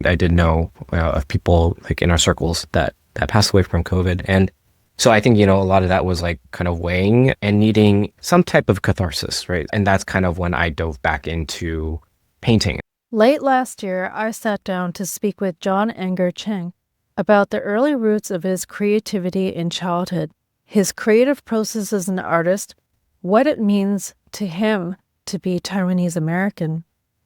I did know of people like in our circles that passed away from COVID. And so I think, a lot of that was like kind of weighing and needing some type of catharsis, right? And that's kind of when I dove back into painting. Late last year, I sat down to speak with John Enger Cheng about the early roots of his creativity in childhood, his creative process as an artist, what it means to him to be Taiwanese American,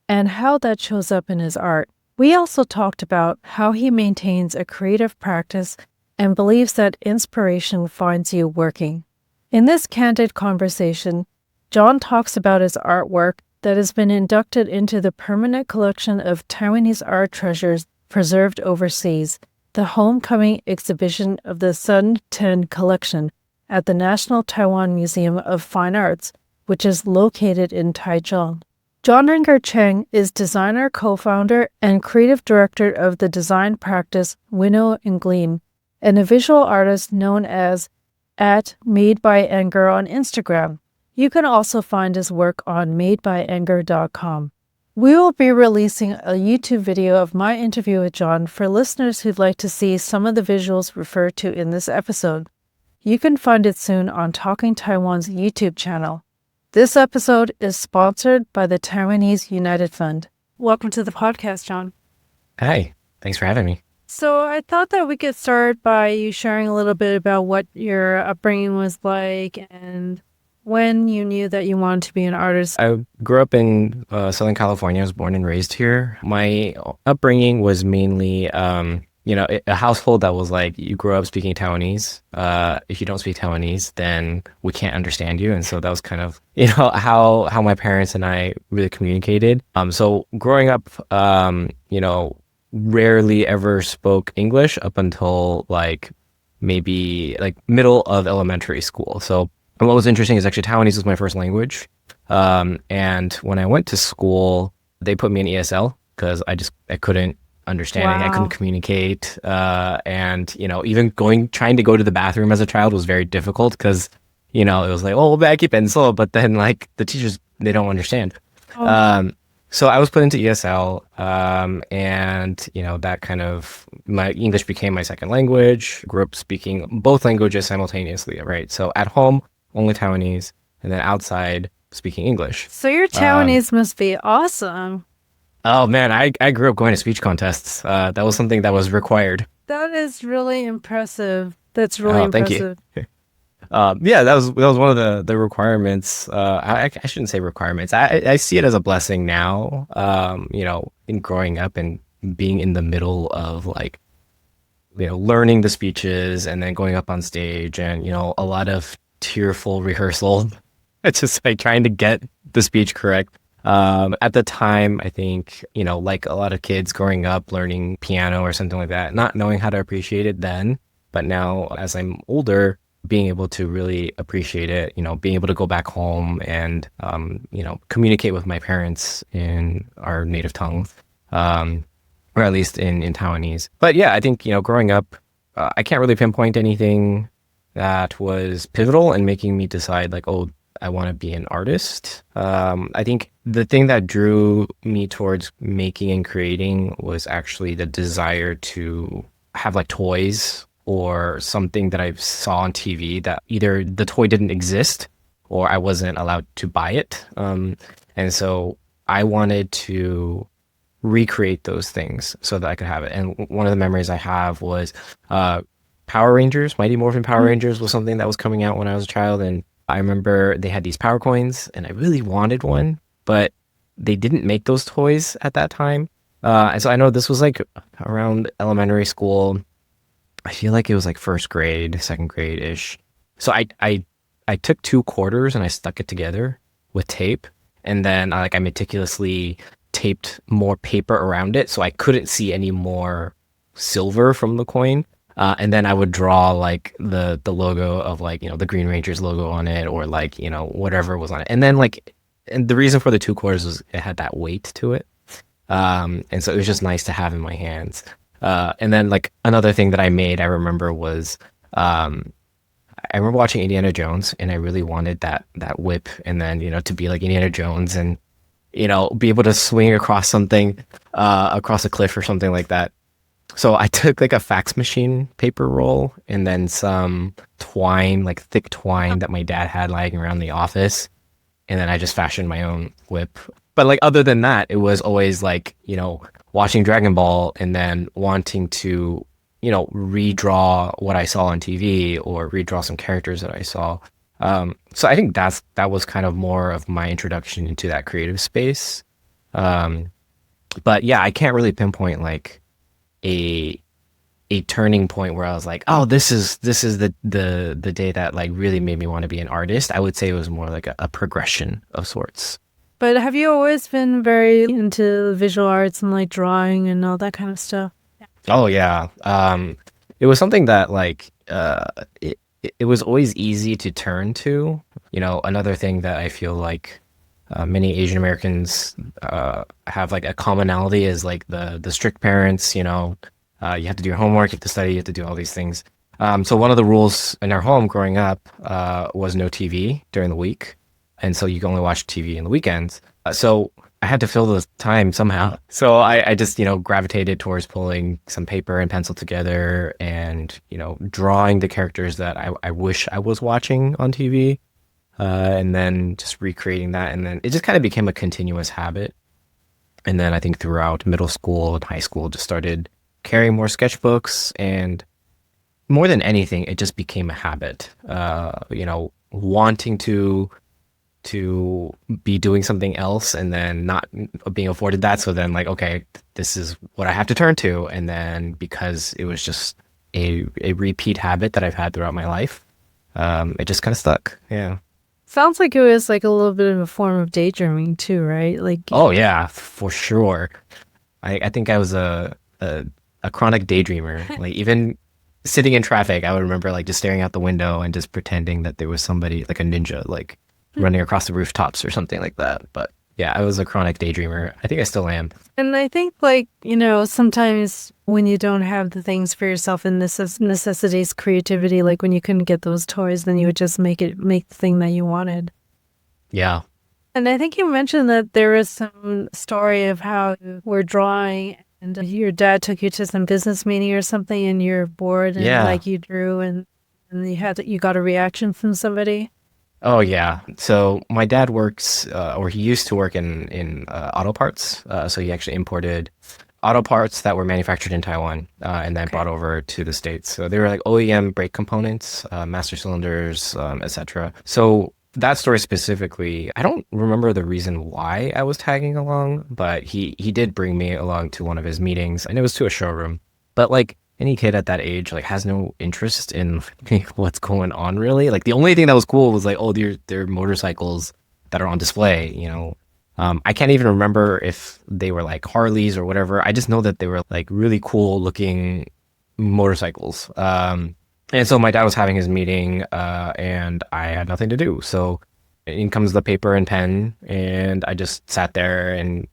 and how that shows up in his art. We also talked about how he maintains a creative practice and believes that inspiration finds you working. In this candid conversation, John talks about his artwork that has been inducted into the permanent collection of Taiwanese art treasures preserved overseas, the homecoming exhibition of the Sun 10 collection at the National Taiwan Museum of Fine Arts, which is located in Taichung. John Enger Cheng is designer, co-founder, and creative director of the design practice Winnow and Gleam, and a visual artist known as @MadeByEnger on Instagram. You can also find his work on madebyenger.com. We will be releasing a YouTube video of my interview with John for listeners who'd like to see some of the visuals referred to in this episode. You can find it soon on Talking Taiwan's YouTube channel. This episode is sponsored by the Taiwanese United Fund. Welcome to the podcast, John. Hi, thanks for having me. So I thought that we could start by you sharing a little bit about what your upbringing was like and when you knew that you wanted to be an artist. I grew up in Southern California. I was born and raised here. My upbringing was mainly, a household that was like, you grow up speaking Taiwanese. If you don't speak Taiwanese, then we can't understand you. And so that was kind of, how my parents and I really communicated. So growing up, rarely ever spoke English up until maybe middle of elementary school. So what was interesting is actually Taiwanese was my first language. And when I went to school, they put me in ESL because I couldn't understand it. I couldn't communicate. And, even trying to go to the bathroom as a child was very difficult because, it was like, oh, back pencil. But then the teachers, they don't understand. So I was put into ESL, and, that kind of, my English became my second language. Grew up speaking both languages simultaneously, right? So at home, only Taiwanese, and then outside, speaking English. So your Taiwanese must be awesome. Oh, man, I grew up going to speech contests. That was something that was required. That is really impressive. That's really impressive. Thank you. Yeah, that was one of the requirements. I shouldn't say requirements. I see it as a blessing now. In growing up and being in the middle of learning the speeches and then going up on stage and a lot of tearful rehearsal. It's just trying to get the speech correct. At the time, I think like a lot of kids growing up learning piano or something like that, not knowing how to appreciate it then, but now as I'm older, being able to really appreciate it, being able to go back home and, communicate with my parents in our native tongue, or at least in Taiwanese. But yeah, I think, growing up, I can't really pinpoint anything that was pivotal in making me decide I want to be an artist. I think the thing that drew me towards making and creating was actually the desire to have toys or something that I saw on TV that either the toy didn't exist or I wasn't allowed to buy it. And so I wanted to recreate those things so that I could have it. And one of the memories I have was Power Rangers, Mighty Morphin Power Rangers was something that was coming out when I was a child. And I remember they had these power coins and I really wanted one, but they didn't make those toys at that time. And so I know this was around elementary school. I feel like it was first grade, second grade-ish. So I took 2 quarters and I stuck it together with tape. And then I meticulously taped more paper around it so I couldn't see any more silver from the coin. And then I would draw the logo of the Green Ranger's logo on it or whatever was on it. And then and the reason for the 2 quarters was it had that weight to it. And so it was just nice to have in my hands. And then another thing that I made, I remember was, I remember watching Indiana Jones and I really wanted that whip and then, to be like Indiana Jones. And be able to swing across something, across a cliff or something like that. So I took like a fax machine paper roll and then some twine, like thick twine that my dad had lying around the office. And then I just fashioned my own whip. But like other than that, it was always like, watching Dragon Ball and then wanting to, redraw what I saw on TV or redraw some characters that I saw. So I think that was kind of more of my introduction into that creative space. Um, but yeah, I can't really pinpoint like a a turning point where I was like, oh, this is the day that like really made me want to be an artist. I would say it was more like a progression of sorts. But have you always been very into visual arts and like drawing and all that kind of stuff? Oh yeah. It was something that like it was always easy to turn to. Another thing that I feel like many Asian Americans have like a commonality is like the strict parents. You have to do your homework, you have to study, you have to do all these things. So one of the rules in our home growing up was no TV during the week, and so you can only watch TV in the weekends. So I had to fill the time somehow. So I just gravitated towards pulling some paper and pencil together and drawing the characters that I wish I was watching on TV, and then just recreating that, and then it just kind of became a continuous habit. And then I think throughout middle school and high school, just started carrying more sketchbooks, and more than anything, it just became a habit. Wanting to be doing something else and then not being afforded that. So then like, okay, this is what I have to turn to. And then because it was just a repeat habit that I've had throughout my life, it just kind of stuck. Yeah. Sounds like it was like a little bit of a form of daydreaming too, right? Like, Oh yeah, for sure. I think I was a chronic daydreamer. Like even sitting in traffic, I would remember like just staring out the window and just pretending that there was somebody like a ninja like running across the rooftops or something like that. But yeah, I was a chronic daydreamer. I think I still am. and I think like, sometimes when you don't have the things for yourself and necessities creativity, like when you couldn't get those toys, then you would just make the thing that you wanted. Yeah. And I think you mentioned that there was some story of how you were drawing and your dad took you to some business meeting or something and you're bored and Yeah. like you drew and you got a reaction from somebody. Oh yeah. So my dad works, or he used to work in auto parts. So he actually imported auto parts that were manufactured in Taiwan, and then Okay. brought over to the States. So they were like OEM brake components, master cylinders, etc. So that story specifically, I don't remember the reason why I was tagging along, but he did bring me along to one of his meetings, and it was to a showroom. But like any kid at that age, like has no interest in what's going on really. Like the only thing that was cool was like, oh, they're motorcycles that are on display. I can't even remember if they were like Harleys or whatever. I just know that they were like really cool looking motorcycles. And so my dad was having his meeting, and I had nothing to do. So in comes the paper and pen, and I just sat there and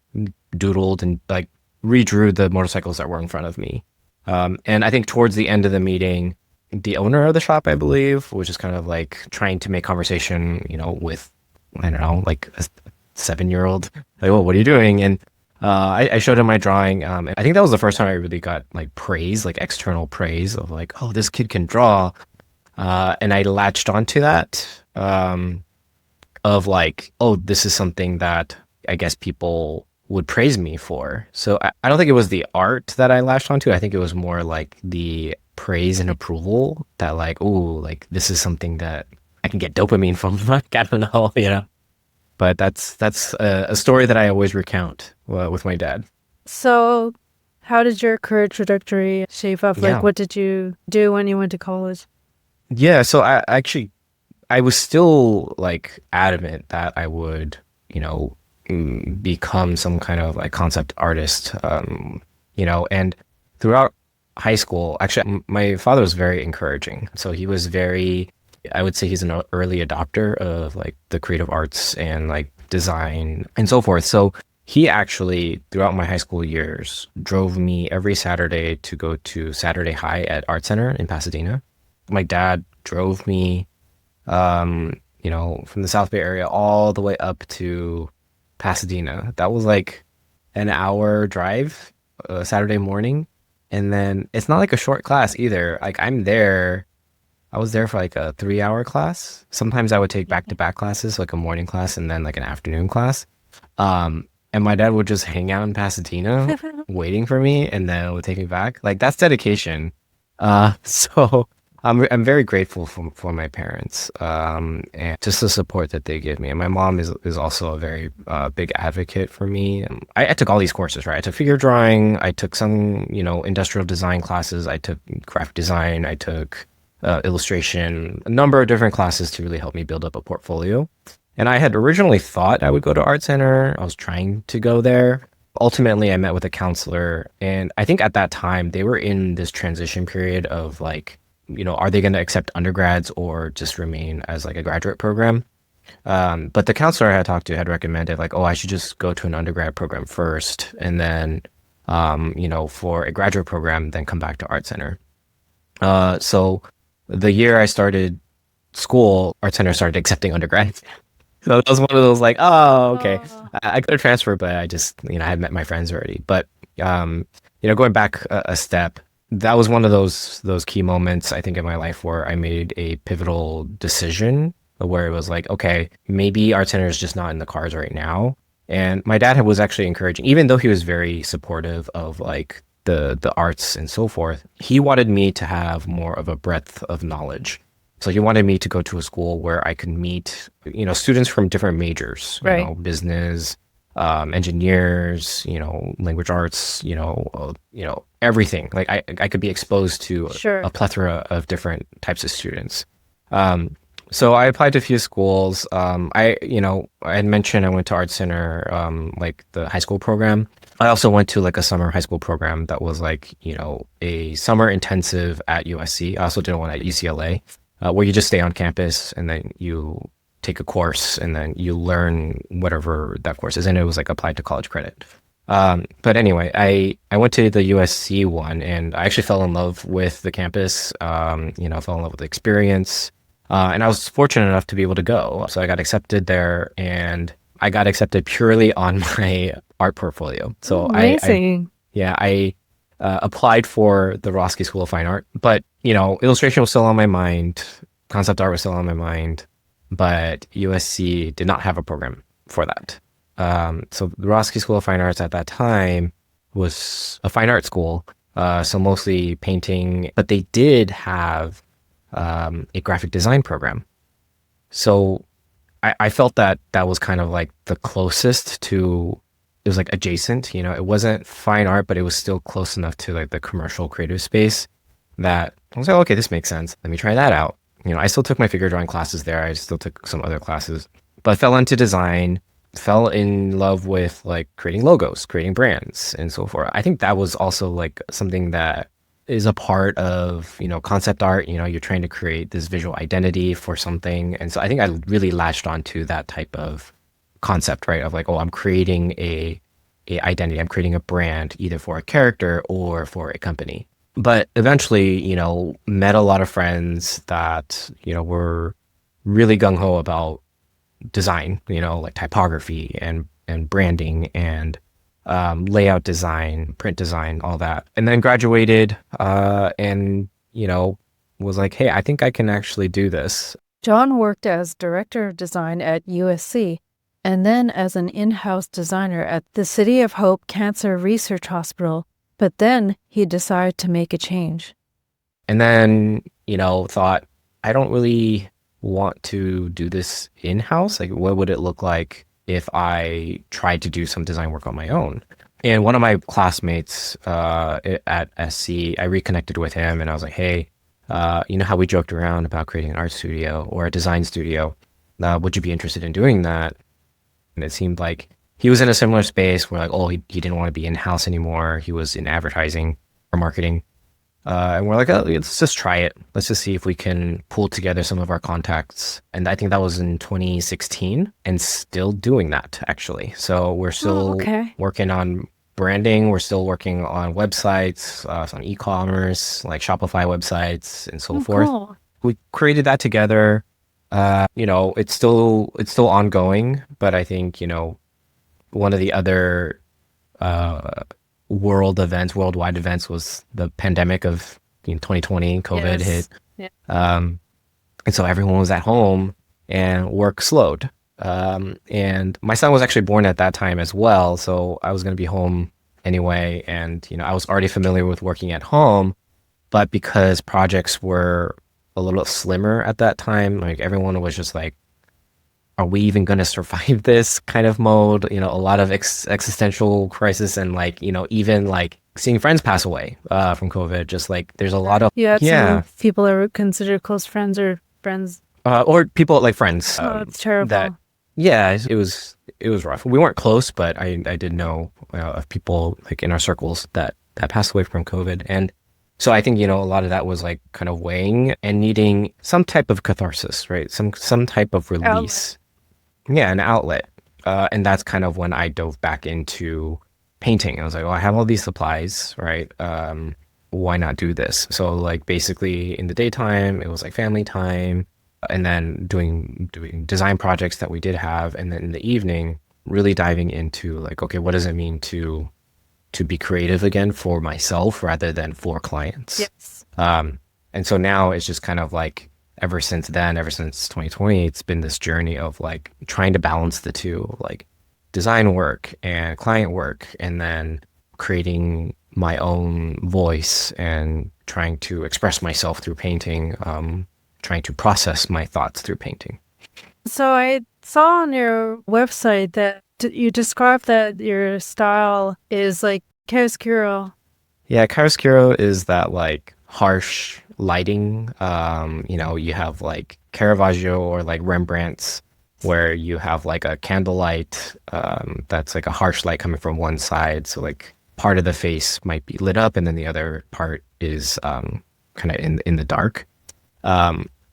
doodled and like redrew the motorcycles that were in front of me. And I think towards the end of the meeting, the owner of the shop, I believe, was just kind of like trying to make conversation, with, I don't know, like a 7-year-old. Like, well, what are you doing? And I showed him my drawing. And I think that was the first time I really got like praise, like external praise of like, oh, this kid can draw. And I latched onto that, of like, oh, this is something that I guess people would praise me for. So I don't think it was the art that I latched onto. I think it was more like the praise and approval that like, oh, like this is something that I can get dopamine from. Like, I don't know. But that's a story that I always recount with my dad. So how did your career trajectory shape up? Like, Yeah. what did you do when you went to college? Yeah, so I was still like adamant that I would, become some kind of like concept artist, and throughout high school, actually, my father was very encouraging. So he was very, I would say he's an early adopter of like the creative arts and like design and so forth. So he actually, throughout my high school years, drove me every Saturday to go to Saturday High at Art Center in Pasadena. My dad drove me, from the South Bay area all the way up to Pasadena. That was like an hour drive, Saturday morning. And then it's not like a short class either. Like I was there for like a 3 hour class. Sometimes I would take back to back classes, like a morning class and then like an afternoon class. And my dad would just hang out in Pasadena waiting for me and then would take me back. Like that's dedication. So I'm very grateful for my parents, and just the support that they give me. And my mom is also a very big advocate for me. And I took all these courses, right? I took figure drawing, I took some, industrial design classes, I took graphic design, I took illustration, a number of different classes to really help me build up a portfolio. And I had originally thought I would go to art center. I was trying to go there. Ultimately, I met with a counselor, and I think at that time they were in this transition period of like, are they going to accept undergrads or just remain as like a graduate program? But the counselor I had talked to had recommended like, oh, I should just go to an undergrad program first, and then, for a graduate program, then come back to art center. So the year I started school, art center started accepting undergrads. So it was one of those like, oh, okay. Oh. I could have transferred, but I just, I had met my friends already. But going back a step, that was one of those key moments I think in my life where I made a pivotal decision where it was like, okay, maybe art center is just not in the cards right now. And my dad was actually encouraging, even though he was very supportive of like the arts and so forth, he wanted me to have more of a breadth of knowledge. So he wanted me to go to a school where I could meet, students from different majors, Right. business, engineers, language arts, everything. Like I could be exposed to Sure. a plethora of different types of students. So I applied to a few schools. I had mentioned I went to Art Center, like the high school program. I also went to like a summer high school program that was like, a summer intensive at USC. I also did one at UCLA, where you just stay on campus and then you take a course and then you learn whatever that course is. And it was like applied to college credit. But anyway, I went to the USC one and I actually fell in love with the campus, fell in love with the experience. And I was fortunate enough to be able to go. So I got accepted there and I got accepted purely on my art portfolio. So Amazing. I applied for the Roski School of Fine Art, but illustration was still on my mind, concept art was still on my mind, but USC did not have a program for that. So the Roski School of Fine Arts at that time was a fine art school, so mostly painting, but they did have a graphic design program. So I felt that that was kind of like the closest to, it was like adjacent, it wasn't fine art, but it was still close enough to like the commercial creative space that I was like, okay, this makes sense. Let me try that out. I still took my figure drawing classes there. I still took some other classes, but fell into design, fell in love with like creating logos, creating brands and so forth. I think that was also like something that is a part of, concept art. You're trying to create this visual identity for something. And so I think I really latched onto that type of concept, right? Of like, oh, I'm creating a identity. I'm creating a brand either for a character or for a company. But eventually, met a lot of friends that, were really gung-ho about design, like typography and branding and layout design, print design, all that. And then graduated and, was like, hey, I think I can actually do this. John worked as director of design at USC and then as an in-house designer at the City of Hope Cancer Research Hospital. But then he decided to make a change. And then, thought, I don't really want to do this in-house. Like, what would it look like if I tried to do some design work on my own? And one of my classmates at SC, I reconnected with him and I was like, hey, you know how we joked around about creating an art studio or a design studio? Would you be interested in doing that? And it seemed like he was in a similar space where like, oh, he didn't want to be in-house anymore. He was in advertising or marketing. And we're like, oh, let's just try it. Let's just see if we can pull together some of our contacts. And I think that was in 2016 and still doing that actually. So we're still working on branding. We're still working on websites, some e-commerce, like Shopify websites and so forth. Cool. We created that together. It's still ongoing, but I think, one of the other uh, worldwide events was the pandemic of 2020. COVID hit, Yes. Yeah. um, and so everyone was at home and work slowed. And my son was actually born at that time as well, so I was going to be home anyway. And I was already familiar with working at home, but because projects were a little slimmer at that time, like everyone was just like, are we even going to survive this kind of mode? A lot of existential crisis and like, even like seeing friends pass away from COVID. Just like there's a lot of, You had yeah, some people that were considered close friends or friends. or people like friends Oh, it's that, terrible. yeah, it was rough. We weren't close, but I did know of people like in our circles that passed away from COVID. And so I think, a lot of that was like kind of weighing and needing some type of catharsis, right? Some type of Outlet. release. Yeah, an outlet. And that's kind of when I dove back into painting. I was like, oh, I have all these supplies, right? Why not do this? So like basically in the daytime, it was like family time, and then doing design projects that we did have, and then in the evening, really diving into like, okay, what does it mean to be creative again for myself rather than for clients? Yes. Um, and so now it's just kind of like ever since then, ever since 2020, it's been this journey of like trying to balance the two, like design work and client work, and then creating my own voice and trying to express myself through painting, trying to process my thoughts through painting. So I saw on your website that you described that your style is like chiaroscuro. Yeah, chiaroscuro is that like harsh lighting. You have like Caravaggio or like Rembrandt's where you have like a candlelight that's like a harsh light coming from one side. So like part of the face might be lit up and then the other part is kind of in the dark.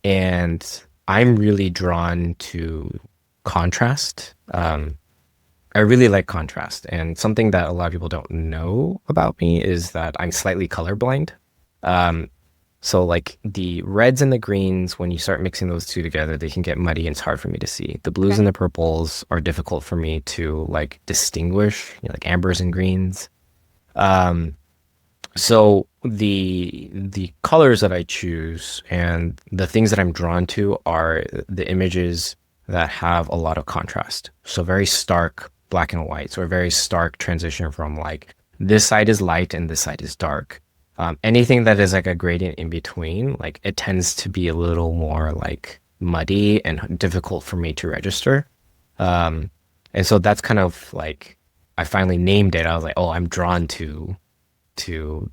And I'm really drawn to contrast. I really like contrast. And something that a lot of people don't know about me is that I'm slightly colorblind. Um, so like the reds and the greens, when you start mixing those two together, they can get muddy and it's hard for me to see. The blues Okay. and the purples are difficult for me to like distinguish, like ambers and greens. Um, so the colors that I choose and the things that I'm drawn to are the images that have a lot of contrast. So very stark black and white, so a very stark transition from like this side is light and this side is dark. Anything that is like a gradient in between, like it tends to be a little more like muddy and difficult for me to register. Um, and so that's kind of like I finally named it. I was like, oh, I'm drawn to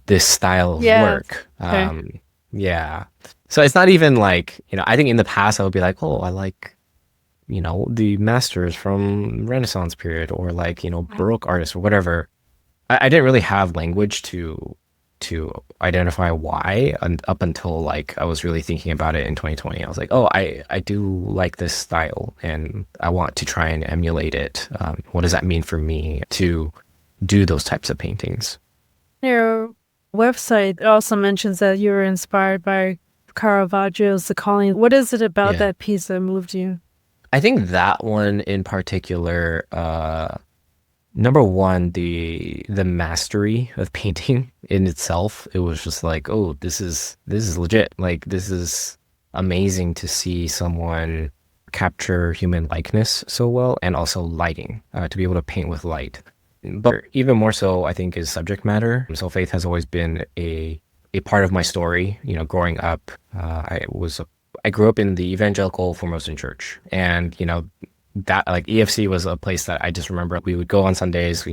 this style of Yeah. work. Okay. Yeah. So it's not even like, I think in the past I would be like, oh, I like, the masters from Renaissance period or like, Baroque artists or whatever. I didn't really have language to identify why up until like I was really thinking about it in 2020. I was like, oh, I do like this style and I want to try and emulate it. What does that mean for me to do those types of paintings? Your website also mentions that you were inspired by Caravaggio's The Calling. What is it about Yeah. that piece that moved you? I think that one in particular, number one, the mastery of painting in itself, it was just like, oh, this is legit. Like this is amazing to see someone capture human likeness so well and also lighting, to be able to paint with light. But even more so, I think, is subject matter. So faith has always been a part of my story. Growing up, I grew up in the evangelical Formosan church, and that like EFC was a place that I just remember we would go on Sundays,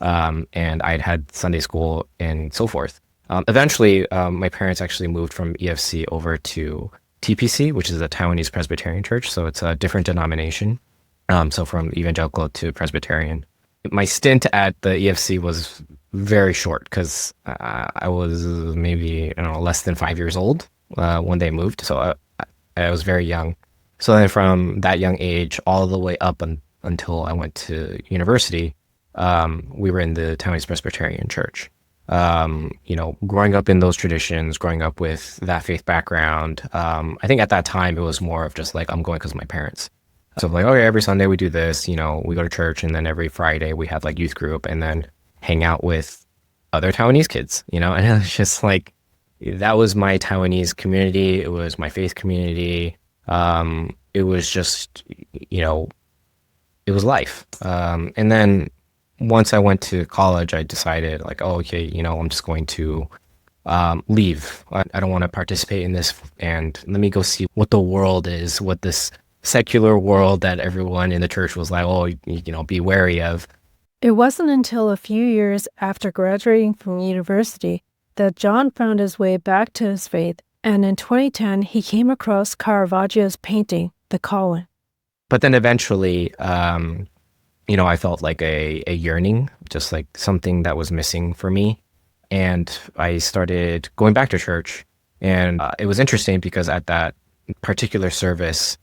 and I'd had Sunday school and so forth. Eventually, my parents actually moved from EFC over to TPC, which is a Taiwanese Presbyterian church, so it's a different denomination. So from evangelical to Presbyterian. My stint at the EFC was very short because I was maybe I don't know less than 5 years old when they moved, so I was very young. So then from that young age all the way up until I went to university, we were in the Taiwanese Presbyterian Church. Growing up in those traditions, growing up with that faith background, I think at that time it was more of just like I'm going because of my parents. So like, okay, every Sunday we do this, we go to church, and then every Friday we have like youth group and then hang out with other Taiwanese kids, and it was just like, that was my Taiwanese community. It was my faith community. It was just, you know, it was life. And then once I went to college, I decided like, oh, okay, I'm just going to leave. I don't want to participate in this, and let me go see what the world is, what this secular world that everyone in the church was like, oh, be wary of. It wasn't until a few years after graduating from university that John found his way back to his faith, and in 2010, he came across Caravaggio's painting, The Calling. But then eventually, I felt like a yearning, just like something that was missing for me. And I started going back to church. And it was interesting because at that particular service,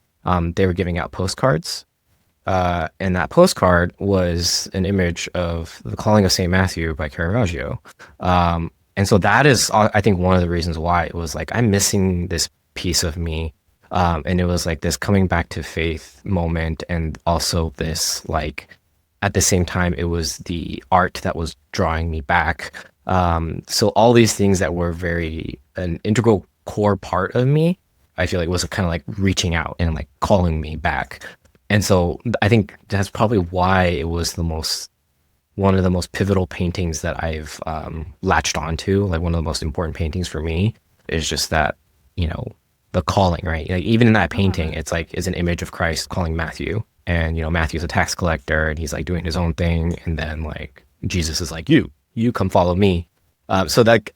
they were giving out postcards. And that postcard was an image of The Calling of St. Matthew by Caravaggio. And so that is, I think, one of the reasons why it was like, I'm missing this piece of me. And it was like this coming back to faith moment. And also this, like, at the same time, it was the art that was drawing me back. So all these things that were very an integral core part of me, I feel like was kind of like reaching out and like calling me back. And so I think that's probably why it was one of the most pivotal paintings that I've latched onto, like one of the most important paintings for me is just that, the calling, right? Like even in that painting, it's like, is an image of Christ calling Matthew. And, Matthew's a tax collector and he's like doing his own thing. And then like, Jesus is like, you come follow me. So that,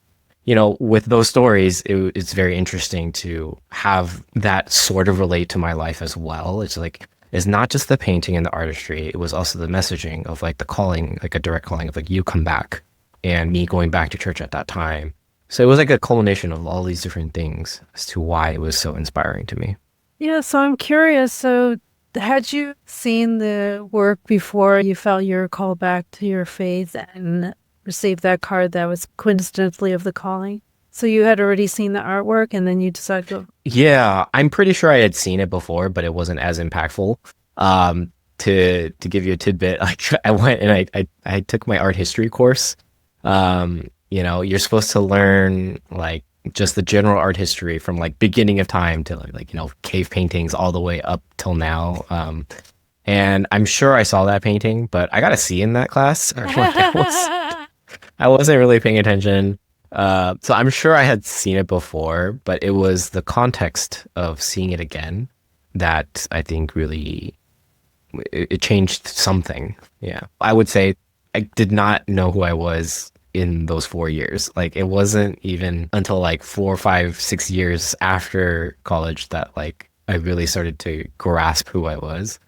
with those stories, it's very interesting to have that sort of relate to my life as well. It's like, it's not just the painting and the artistry. It was also the messaging of like the calling, like a direct calling of like, you come back, and me going back to church at that time. So it was like a culmination of all these different things as to why it was so inspiring to me. Yeah, so I'm curious. So had you seen the work before you felt your call back to your faith and received that card that was coincidentally of the calling? So you had already seen the artwork and then you decided to... Yeah, I'm pretty sure I had seen it before, but it wasn't as impactful. To give you a tidbit, I went and I took my art history course. You're supposed to learn like just the general art history from like beginning of time to like cave paintings all the way up till now. And I'm sure I saw that painting, but I got a C in that class. Or like I wasn't really paying attention. So I'm sure I had seen it before, but it was the context of seeing it again that I think really it changed something. Yeah, I would say I did not know who I was in those 4 years. Like it wasn't even until like 4, 5, 6 years after college that like I really started to grasp who I was.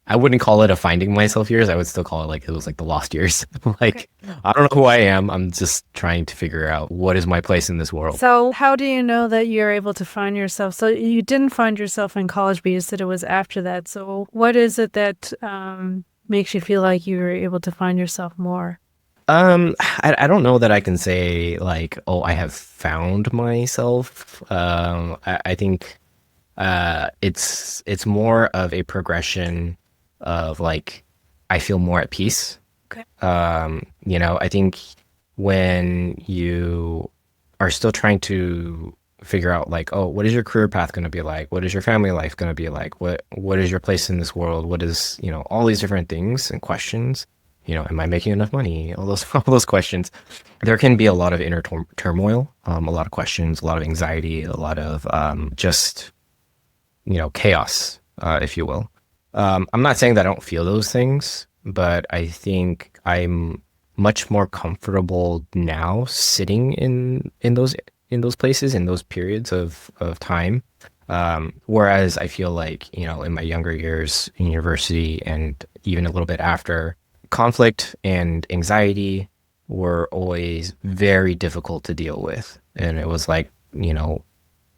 I wouldn't call it a finding myself years. I would still call it like it was like the lost years. Like, okay. I don't know who I am. I'm just trying to figure out what is my place in this world. So how do you know that you're able to find yourself? So you didn't find yourself in college, but you said it was after that. So what is it that makes you feel like you were able to find yourself more? I don't know that I can say like, oh, I have found myself. I think it's more of a progression of like, I feel more at peace. Okay. I think when you are still trying to figure out like, oh, what is your career path going to be like? What is your family life going to be like? What is your place in this world? What is, all these different things and questions, am I making enough money? All those questions. There can be a lot of inner turmoil, a lot of questions, a lot of anxiety, a lot of just, chaos, if you will. I'm not saying that I don't feel those things, but I think I'm much more comfortable now sitting in those places, in those periods of time. Whereas I feel like, in my younger years in university and even a little bit after, conflict and anxiety were always very difficult to deal with. And it was like,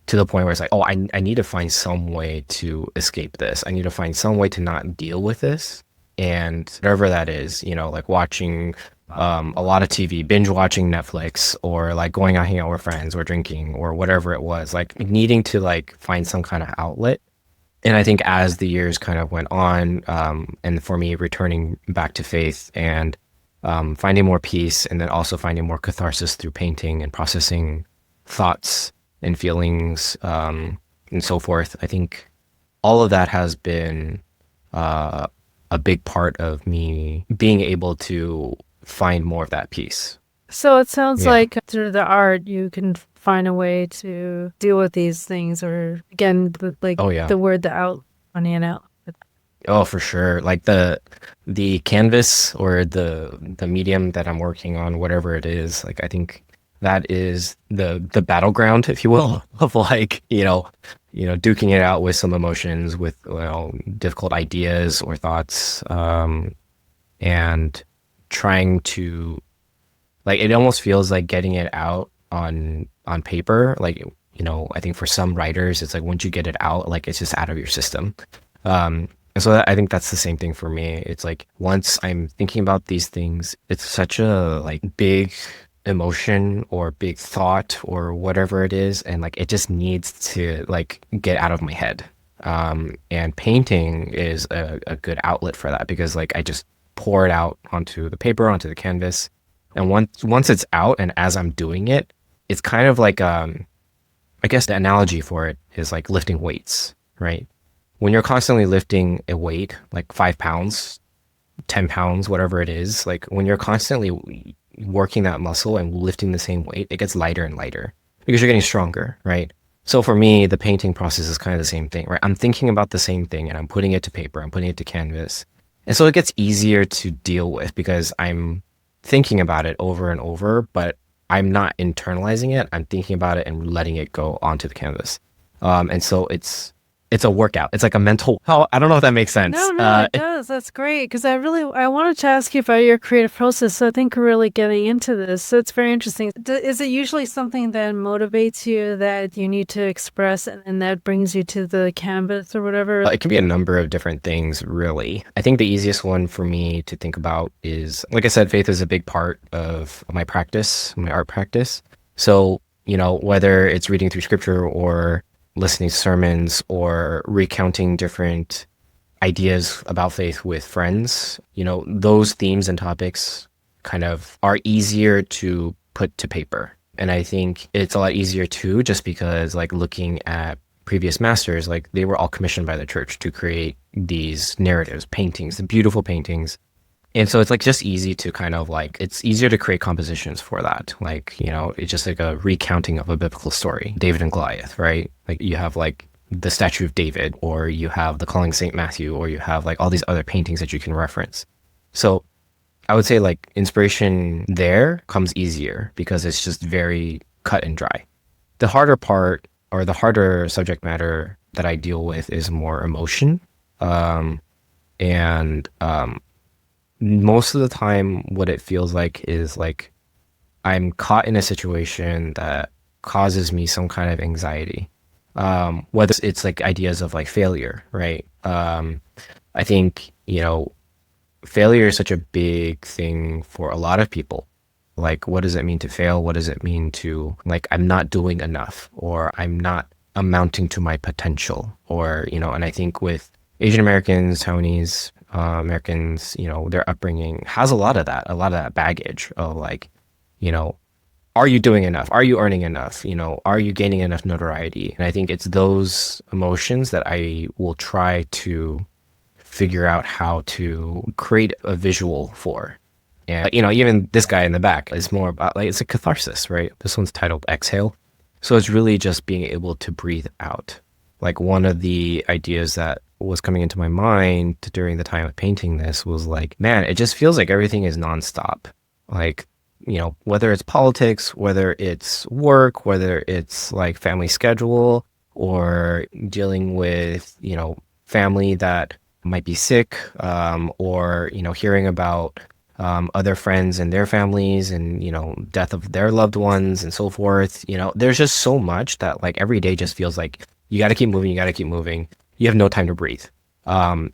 to the point where it's like, oh, I need to find some way to escape this. I need to find some way to not deal with this. And whatever that is, like watching a lot of TV, binge watching Netflix, or like going out hanging out with friends or drinking or whatever it was, like needing to like find some kind of outlet. And I think as the years kind of went on, and for me returning back to faith and finding more peace, and then also finding more catharsis through painting and processing thoughts and feelings, and so forth, I think all of that has been uh, a big part of me being able to find more of that peace. So it sounds Yeah. like through the art, you can find a way to deal with these things, or again, like Oh yeah. the word, the out, on and out. Oh, for sure. Like the canvas or the medium that I'm working on, whatever it is, like I think that is the battleground, if you will, of like, duking it out with some emotions, with difficult ideas or thoughts, and trying to, like, it almost feels like getting it out on paper. Like, I think for some writers, it's like once you get it out, like it's just out of your system. And so I think that's the same thing for me. It's like once I'm thinking about these things, it's such a like big emotion or big thought or whatever it is, and like it just needs to like get out of my head. And painting is a good outlet for that, because like I just pour it out onto the paper, onto the canvas, and once it's out, and as I'm doing it, it's kind of like I guess the analogy for it is like lifting weights, right? When you're constantly lifting a weight, like 5 pounds, 10 pounds, whatever it is, like when you're constantly working that muscle and lifting the same weight, it gets lighter and lighter because you're getting stronger, right? So for me, the painting process is kind of the same thing, right? I'm thinking about the same thing and I'm putting it to paper, I'm putting it to canvas. And so it gets easier to deal with because I'm thinking about it over and over, but I'm not internalizing it. I'm thinking about it and letting it go onto the canvas. And so it's a workout. It's like a mental. Oh, I don't know if that makes sense. No, no, it does. That's great, because I wanted to ask you about your creative process. So I think we're really getting into this. So it's very interesting. Is it usually something that motivates you, that you need to express, and that brings you to the canvas or whatever? It can be a number of different things, really. I think the easiest one for me to think about is, like I said, faith is a big part of my practice, my art practice. So, whether it's reading through scripture or listening to sermons or recounting different ideas about faith with friends, those themes and topics kind of are easier to put to paper. And I think it's a lot easier too, just because like looking at previous masters, like they were all commissioned by the church to create these narratives, paintings, the beautiful paintings. And so it's like just easy to kind of like, it's easier to create compositions for that. Like, it's just like a recounting of a biblical story, David and Goliath, right? Like you have like the statue of David, or you have the calling Saint Matthew, or you have like all these other paintings that you can reference. So I would say like inspiration there comes easier because it's just very cut and dry. The harder part, or the harder subject matter that I deal with, is more emotion. And most of the time what it feels like is like I'm caught in a situation that causes me some kind of anxiety. Whether it's like ideas of like failure, right? I think, failure is such a big thing for a lot of people. Like, what does it mean to fail? What does it mean to, like, I'm not doing enough, or I'm not amounting to my potential, or, and I think with Asian Americans, Taiwanese Americans, their upbringing has a lot of that baggage of like, are you doing enough? Are you earning enough? Are you gaining enough notoriety? And I think it's those emotions that I will try to figure out how to create a visual for. And, even this guy in the back is more about like, it's a catharsis, right? This one's titled Exhale. So it's really just being able to breathe out. Like one of the ideas that was coming into my mind during the time of painting this was like, man, it just feels like everything is nonstop. Like, whether it's politics, whether it's work, whether it's like family schedule, or dealing with, family that might be sick, or, hearing about other friends and their families and, death of their loved ones and so forth. There's just so much that like every day just feels like you got to keep moving, you got to keep moving. You have no time to breathe. And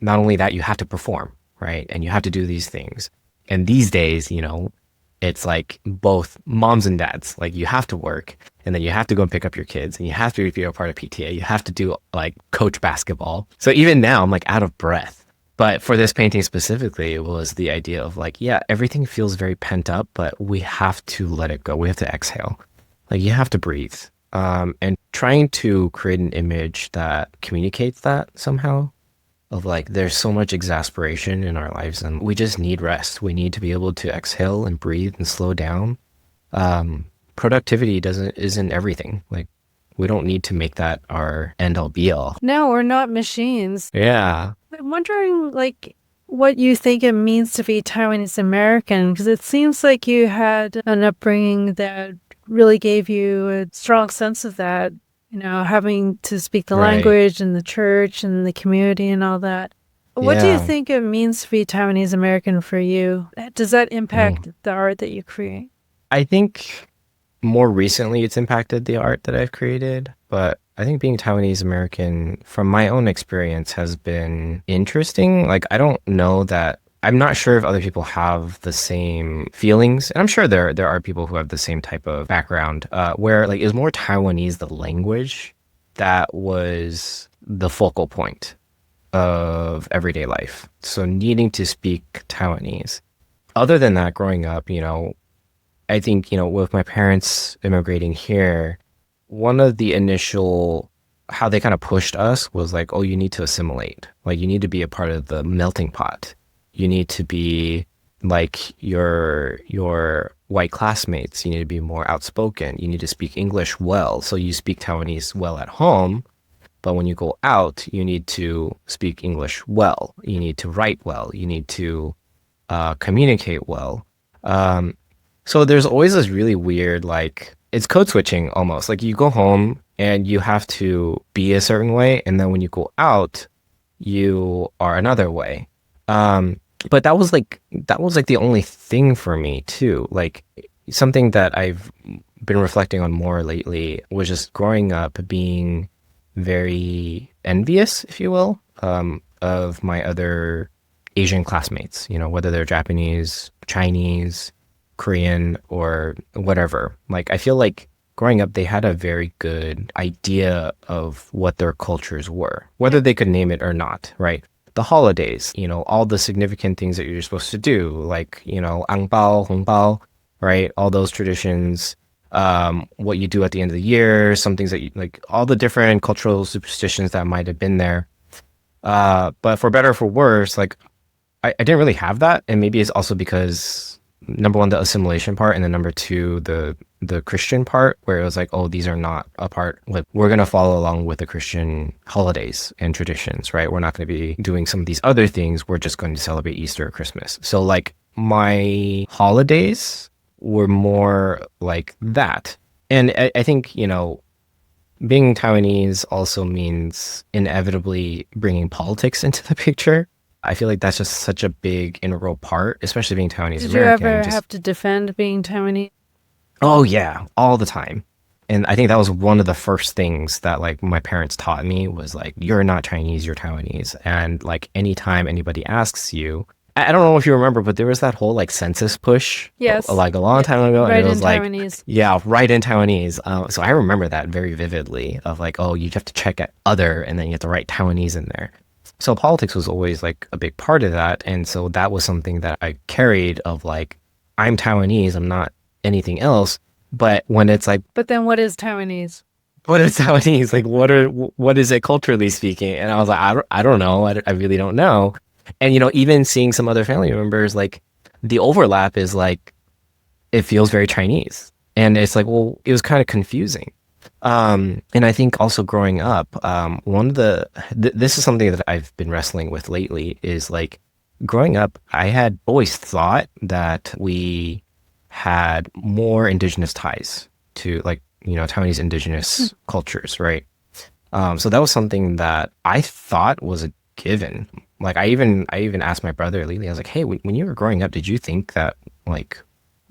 not only that, you have to perform, right? And you have to do these things. And these days, it's like both moms and dads. Like you have to work and then you have to go and pick up your kids and you have to be a part of PTA. You have to do like coach basketball. So even now I'm like out of breath. But for this painting specifically, it was the idea of like, yeah, everything feels very pent up, but we have to let it go. We have to exhale. Like you have to breathe. And trying to create an image that communicates that somehow of like there's so much exasperation in our lives and we just need rest. We need to be able to exhale and breathe and slow down. Productivity isn't everything. Like we don't need to make that our end all be all. No, we're not machines. Yeah. I'm wondering, like, what you think it means to be Taiwanese American, because it seems like you had an upbringing that really gave you a strong sense of that, having to speak the Right. language and the church and the community and all that. What do you Yeah. think it means to be Taiwanese American for you? Does that impact the art that you create? I think more recently it's impacted the art that I've created, but I think being Taiwanese American from my own experience has been interesting. Like I don't know that I'm not sure if other people have the same feelings. And I'm sure there are people who have the same type of background, where like is more Taiwanese the language that was the focal point of everyday life. So needing to speak Taiwanese. Other than that, growing up, I think, with my parents immigrating here, one of the initial, how they kind of pushed us was like, oh, you need to assimilate. Like, you need to be a part of the melting pot. You need to be like your white classmates. You need to be more outspoken. You need to speak English well. So you speak Taiwanese well at home, but when you go out, you need to speak English well. You need to write well. You need to communicate well. So there's always this really weird, like, it's code switching almost. Like you go home and you have to be a certain way, and then when you go out, you are another way. But that was like the only thing for me too. Like something that I've been reflecting on more lately was just growing up being very envious, if you will, of my other Asian classmates, whether they're Japanese, Chinese, Korean, or whatever. Like, I feel like growing up, they had a very good idea of what their cultures were, whether they could name it or not, right? The holidays, all the significant things that you're supposed to do, like, ang bao, hong bao, right? All those traditions, what you do at the end of the year, some things that you, like, all the different cultural superstitions that might have been there. But for better or for worse, like, I didn't really have that. And maybe it's also because number one, the assimilation part, and then number two, the Christian part, where it was like, oh, these are not a part, like we're going to follow along with the Christian holidays and traditions, right? We're not going to be doing some of these other things. We're just going to celebrate Easter or Christmas. So like my holidays were more like that. And I think, being Taiwanese also means inevitably bringing politics into the picture. I feel like that's just such a big integral part, especially being Taiwanese American. Did you ever have to defend being Taiwanese? Oh yeah, all the time. And I think that was one of the first things that like my parents taught me was like, you're not Chinese, you're Taiwanese. And like anytime anybody asks you, I don't know if you remember, but there was that whole like census push, Yes, like a long time ago, and right it was in like, Taiwanese. yeah, right in Taiwanese. So I remember that very vividly of like, oh, you have to check at other, and then you have to write Taiwanese in there. So politics was always like a big part of that. And so that was something that I carried of like, I'm Taiwanese, I'm not anything else. But when it's like, But then what is Taiwanese? what is Taiwanese? Like, what is it culturally speaking? And I was like, I don't know. I really don't know. And, even seeing some other family members, like the overlap is like, it feels very Chinese. And it's like, well, it was kind of confusing. And I think also growing up, one of this is something that I've been wrestling with lately is like growing up, I had always thought that we had more indigenous ties to like, Taiwanese indigenous cultures, right? So that was something that I thought was a given. Like I even asked my brother lately, I was like, hey, when you were growing up, did you think that like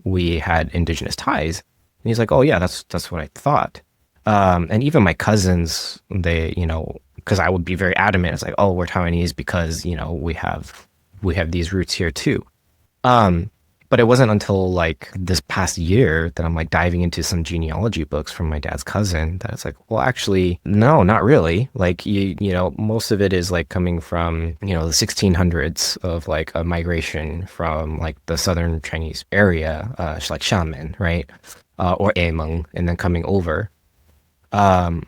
we had indigenous ties? And he's like, oh yeah, that's what I thought. And even my cousins, they, because I would be very adamant. It's like, oh, we're Taiwanese because, we have these roots here too. But But it wasn't until like this past year that I'm like diving into some genealogy books from my dad's cousin that it's like, well, actually, no, not really. Like most of it is like coming from, the 1600s of like a migration from like the southern Chinese area, like Xiamen, right? Or Ameng, and then coming over. Um,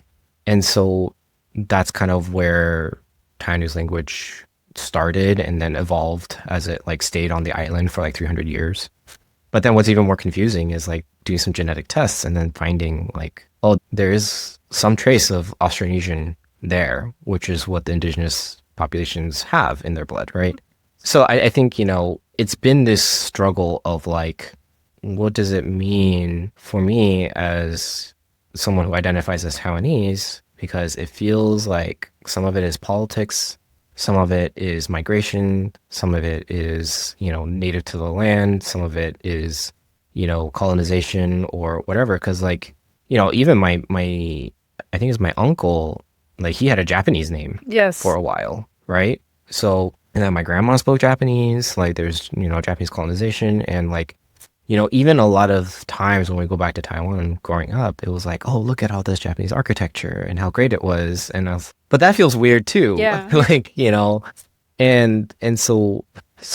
and so that's kind of where Taiwanese language started and then evolved as it like stayed on the island for like 300 years. But then what's even more confusing is like doing some genetic tests and then finding like, oh, there is some trace of Austronesian there, which is what the indigenous populations have in their blood, right? So I think, it's been this struggle of like, what does it mean for me as someone who identifies as Taiwanese? Because it feels like some of it is politics, some of it is migration, some of it is, native to the land, some of it is, colonization or whatever. Because like, even my I think it's my uncle, like he had a Japanese name Yes. for a while, right? So, and then my grandma spoke Japanese, like there's, Japanese colonization and like, even a lot of times when we go back to Taiwan growing up, it was like, oh, look at all this Japanese architecture and how great it was. And but that feels weird too. Yeah. Like, and so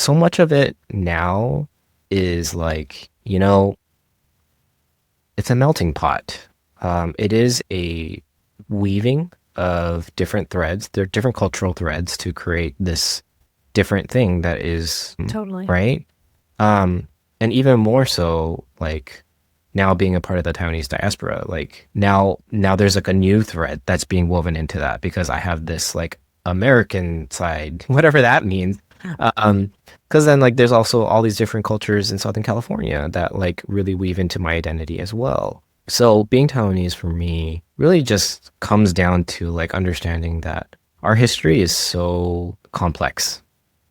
much of it now is like, it's a melting pot. It is a weaving of different threads. There are different cultural threads to create this different thing that is Totally. right. And even more so, like now being a part of the Taiwanese diaspora, like now there's like a new thread that's being woven into that because I have this like American side, whatever that means. Because then like there's also all these different cultures in Southern California that like really weave into my identity as well. So being Taiwanese for me really just comes down to like understanding that our history is so complex.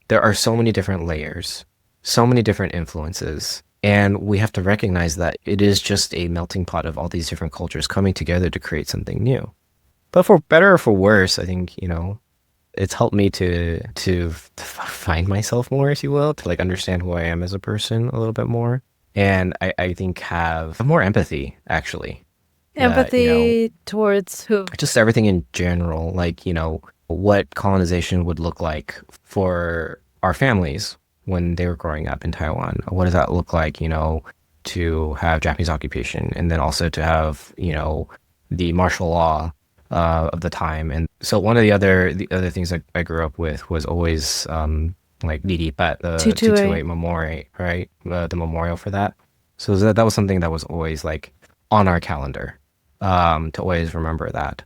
There are so many different layers, so many different influences, and we have to recognize that it is just a melting pot of all these different cultures coming together to create something new. But for better or for worse, I think, it's helped me to find myself more, if you will, to like understand who I am as a person a little bit more. And I think have more empathy, actually. Empathy towards who? Just everything in general, like, what colonization would look like for our families when they were growing up in Taiwan. What does that look like, to have Japanese occupation and then also to have, the martial law of the time. And so one of the other things that I grew up with was always like Liripat, the 228 memorial, right? The memorial for that. So that was something that was always like on our calendar, to always remember that.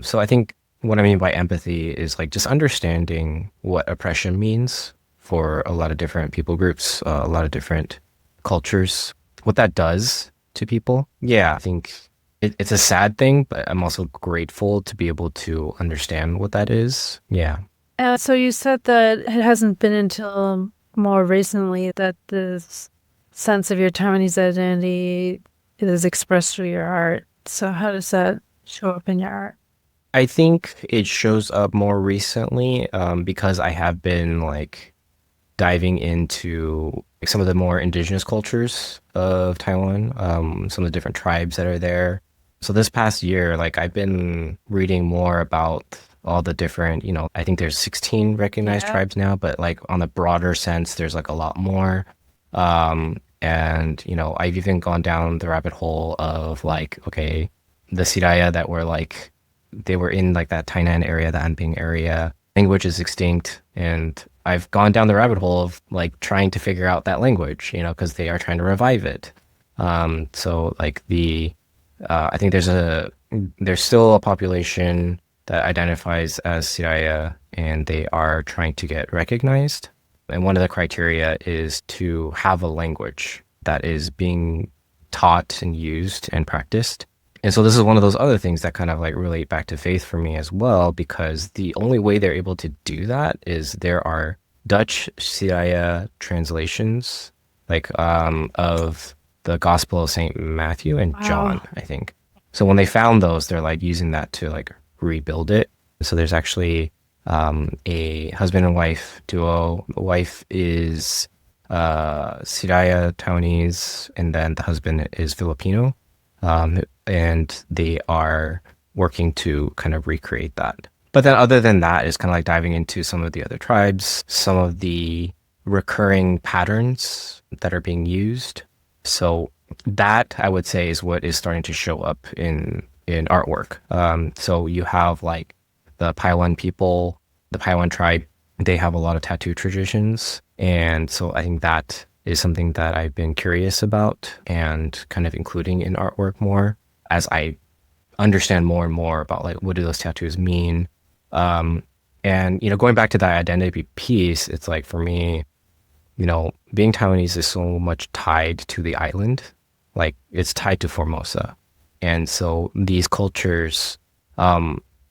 So I think what I mean by empathy is like just understanding what oppression means for a lot of different people groups, a lot of different cultures, what that does to people. Yeah, I think it's a sad thing, but I'm also grateful to be able to understand what that is. Yeah. So you said that it hasn't been until more recently that this sense of your Taiwanese identity is expressed through your art. So how does that show up in your art? I think it shows up more recently because I have been like diving into some of the more indigenous cultures of Taiwan, some of the different tribes that are there. So this past year, like I've been reading more about all the different, I think there's 16 recognized tribes now, but like on a broader sense, there's like a lot more. And, I've even gone down the rabbit hole of like, okay, the Siraya that were like, they were in like that Tainan area, the Anping area, language is extinct. And I've gone down the rabbit hole of like trying to figure out that language, because they are trying to revive it. So like I think there's still a population that identifies as Siraya and they are trying to get recognized. And one of the criteria is to have a language that is being taught and used and practiced. And so this is one of those other things that kind of like relate back to faith for me as well, because the only way they're able to do that is there are Dutch Siraya translations, like of the Gospel of St. Matthew and John, I think. So when they found those, they're like using that to like rebuild it. So there's actually a husband and wife duo. The wife is Siraya Taiwanese, and then the husband is Filipino. And they are working to kind of recreate that. But then other than that, it's kind of like diving into some of the other tribes, some of the recurring patterns that are being used. So that I would say is what is starting to show up in artwork. So you have like the Paiwan people, the Paiwan tribe, they have a lot of tattoo traditions. And so I think that is something that I've been curious about and kind of including in artwork more as I understand more and more about like what do those tattoos mean. And going back to that identity piece, it's like for me, being Taiwanese is so much tied to the island, like it's tied to Formosa. And so these cultures,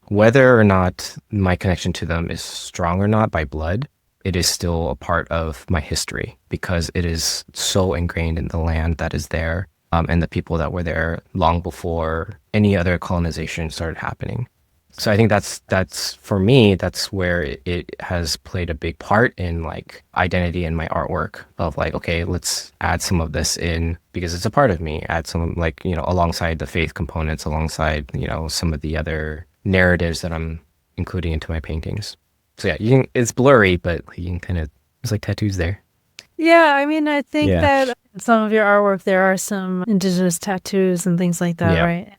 whether or not my connection to them is strong or not by blood, it is still a part of my history because it is so ingrained in the land that is there, and the people that were there long before any other colonization started happening. So I think that's for me, that's where it has played a big part in like identity in my artwork of like, okay, let's add some of this in because it's a part of me. Add some like, alongside the faith components, alongside, some of the other narratives that I'm including into my paintings. So yeah, it's blurry, but you can kind of, it's like tattoos there. Yeah, I mean, I think Yeah. that in some of your artwork, there are some indigenous tattoos and things like that, Yeah. right?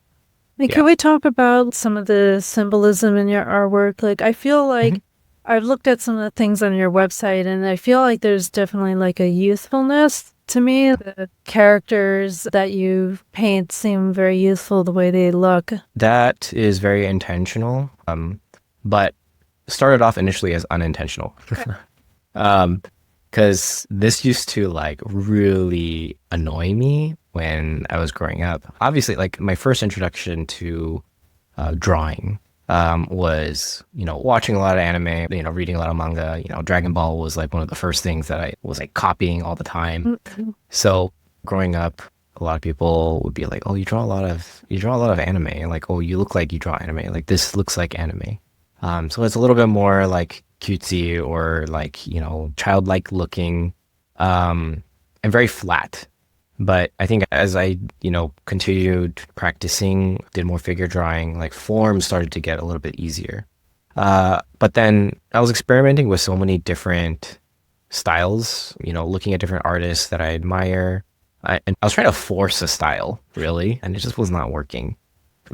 Like, Yeah. can we talk about some of the symbolism in your artwork? Like, I feel Mhm. like I've looked at some of the things on your website, and I feel like there's definitely like a youthfulness to me. The characters that you paint seem very youthful the way they look. That is very intentional, but started off initially as unintentional. Um, because this used to like really annoy me when I was growing up. Obviously, like my first introduction to drawing was, watching a lot of anime, reading a lot of manga. Dragon Ball was like one of the first things that I was like copying all the time. Mhm. So growing up, a lot of people would be like, "Oh, you draw a lot of anime." Like, "Oh, you look like you draw anime. Like this looks like anime." So it's a little bit more like cutesy or like, childlike looking, and very flat. But I think as I, continued practicing, did more figure drawing, like form started to get a little bit easier. But then I was experimenting with so many different styles, looking at different artists that I admire. And I was trying to force a style, really, and it just was not working.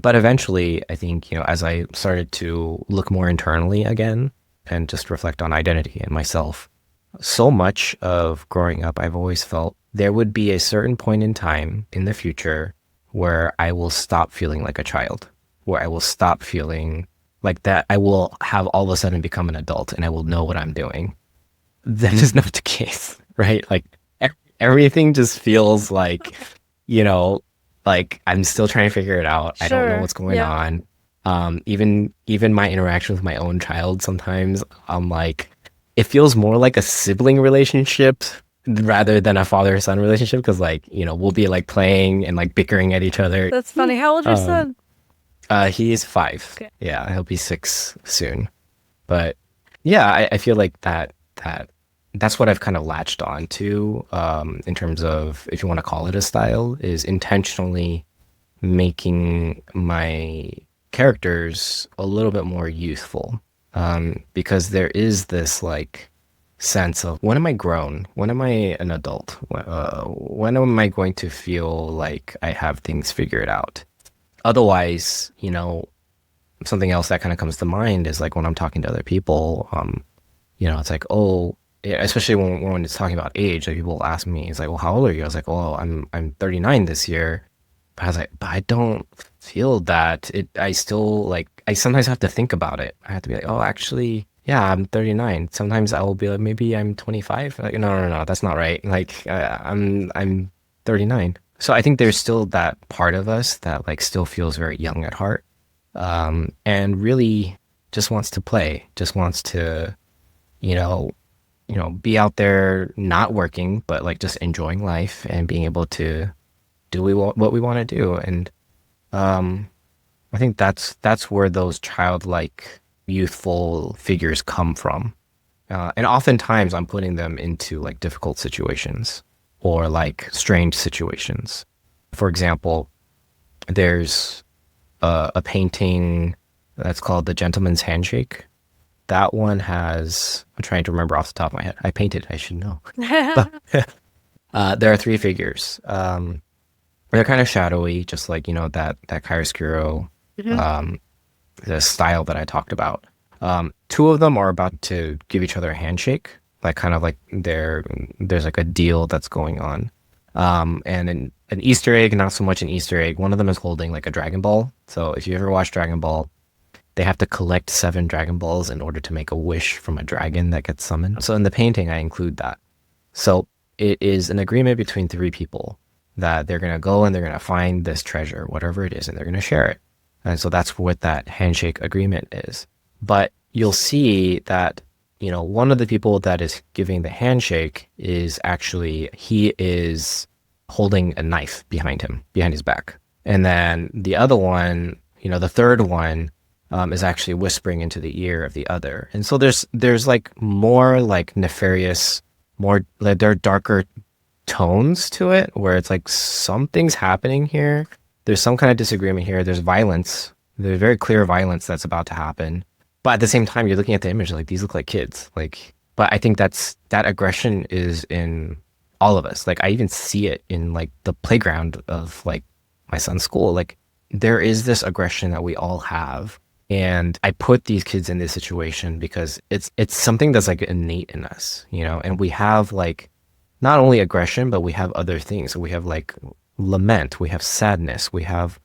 But eventually, I think, as I started to look more internally again and just reflect on identity and myself, so much of growing up, I've always felt there would be a certain point in time in the future where I will stop feeling like a child, where I will stop feeling like that. I will have all of a sudden become an adult and I will know what I'm doing. That is not the case, right? Like everything just feels like, you know, like I'm still trying to figure it out. I don't know Sure. what's going Yeah. on. Even my interaction with my own child, sometimes I'm like, it feels more like a sibling relationship rather than a father-son relationship because like, we'll be like playing and like bickering at each other. That's funny. How old's your Um, son? he is 5. Okay. Yeah, he'll be 6 soon. But yeah, I feel like that's what I've kind of latched on to, in terms of, if you want to call it a style, is intentionally making my characters a little bit more youthful. Because there is this like sense of when am I grown? When am I an adult? When am I going to feel like I have things figured out? Otherwise, something else that kind of comes to mind is like when I'm talking to other people, it's like, oh, yeah, especially when it's talking about age, like people ask me, it's like, well, how old are you? I was like, well, I'm 39 this year. But I was like, but I don't feel that. I still like, I sometimes have to think about it. I have to be like, oh, actually, yeah, I'm 39. Sometimes I will be like, maybe I'm 25. Like, no, no, no, that's not right. Like, I'm 39. So I think there's still that part of us that like still feels very young at heart, and really just wants to play, just wants to, you know, be out there not working, but like just enjoying life and being able to do what we want to do. And um, I think that's where those childlike, youthful figures come from. And oftentimes I'm putting them into like difficult situations or like strange situations. For example, there's a painting that's called The Gentleman's Handshake. That one has, I'm trying to remember off the top of my head. I painted, I should know. But there are three figures. They're kind of shadowy, just like, that chiaroscuro, Mhm. um, the style that I talked about. Two of them are about to give each other a handshake, like kind of like there's like a deal that's going on. And an Easter egg, not so much an Easter egg. One of them is holding like a Dragon Ball. So if you ever watch Dragon Ball, they have to collect 7 Dragon Balls in order to make a wish from a dragon that gets summoned. So in the painting, I include that. So it is an agreement between three people that they're going to go and they're going to find this treasure, whatever it is, and they're going to share it. And so that's what that handshake agreement is. But you'll see that, one of the people that is giving the handshake is actually, he is holding a knife behind him, behind his back. And then the other one, the third one, is actually whispering into the ear of the other. And so there's like more like nefarious, more like there are darker tones to it where it's like something's happening here. There's some kind of disagreement here. There's violence. There's very clear violence that's about to happen. But at the same time, you're looking at the image like these look like kids. Like, but I think that aggression is in all of us. Like I even see it in like the playground of like my son's school. Like there is this aggression that we all have. And I put these kids in this situation because it's something that's like innate in us, and we have like not only aggression, but we have other things. So we have like lament, we have sadness, we have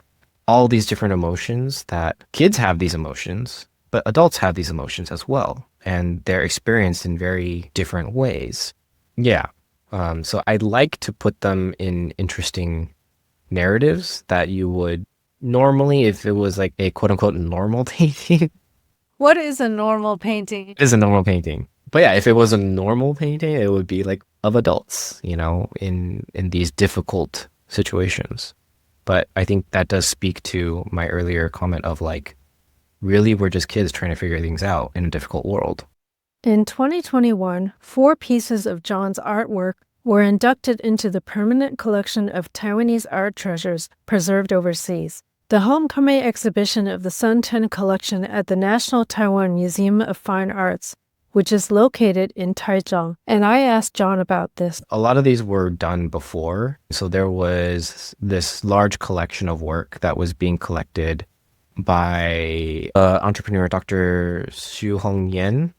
all these different emotions that kids have these emotions, but adults have these emotions as well. And they're experienced in very different ways. Yeah. So I like to put them in interesting narratives that you would normally, if it was like a quote unquote normal painting, What is a normal painting? it is a normal painting. But yeah, if it was a normal painting, it would be like of adults, in these difficult situations. But I think that does speak to my earlier comment of like, really, we're just kids trying to figure things out in a difficult world. In 2021, 4 pieces of John's artwork were inducted into the permanent collection of Taiwanese art treasures preserved overseas. The homecoming exhibition of the Sun 10 collection at the National Taiwan Museum of Fine Arts, which is located in Taichung. And I asked John about this. A lot of these were done before. So there was this large collection of work that was being collected by entrepreneur Dr. Xu Hong Yen.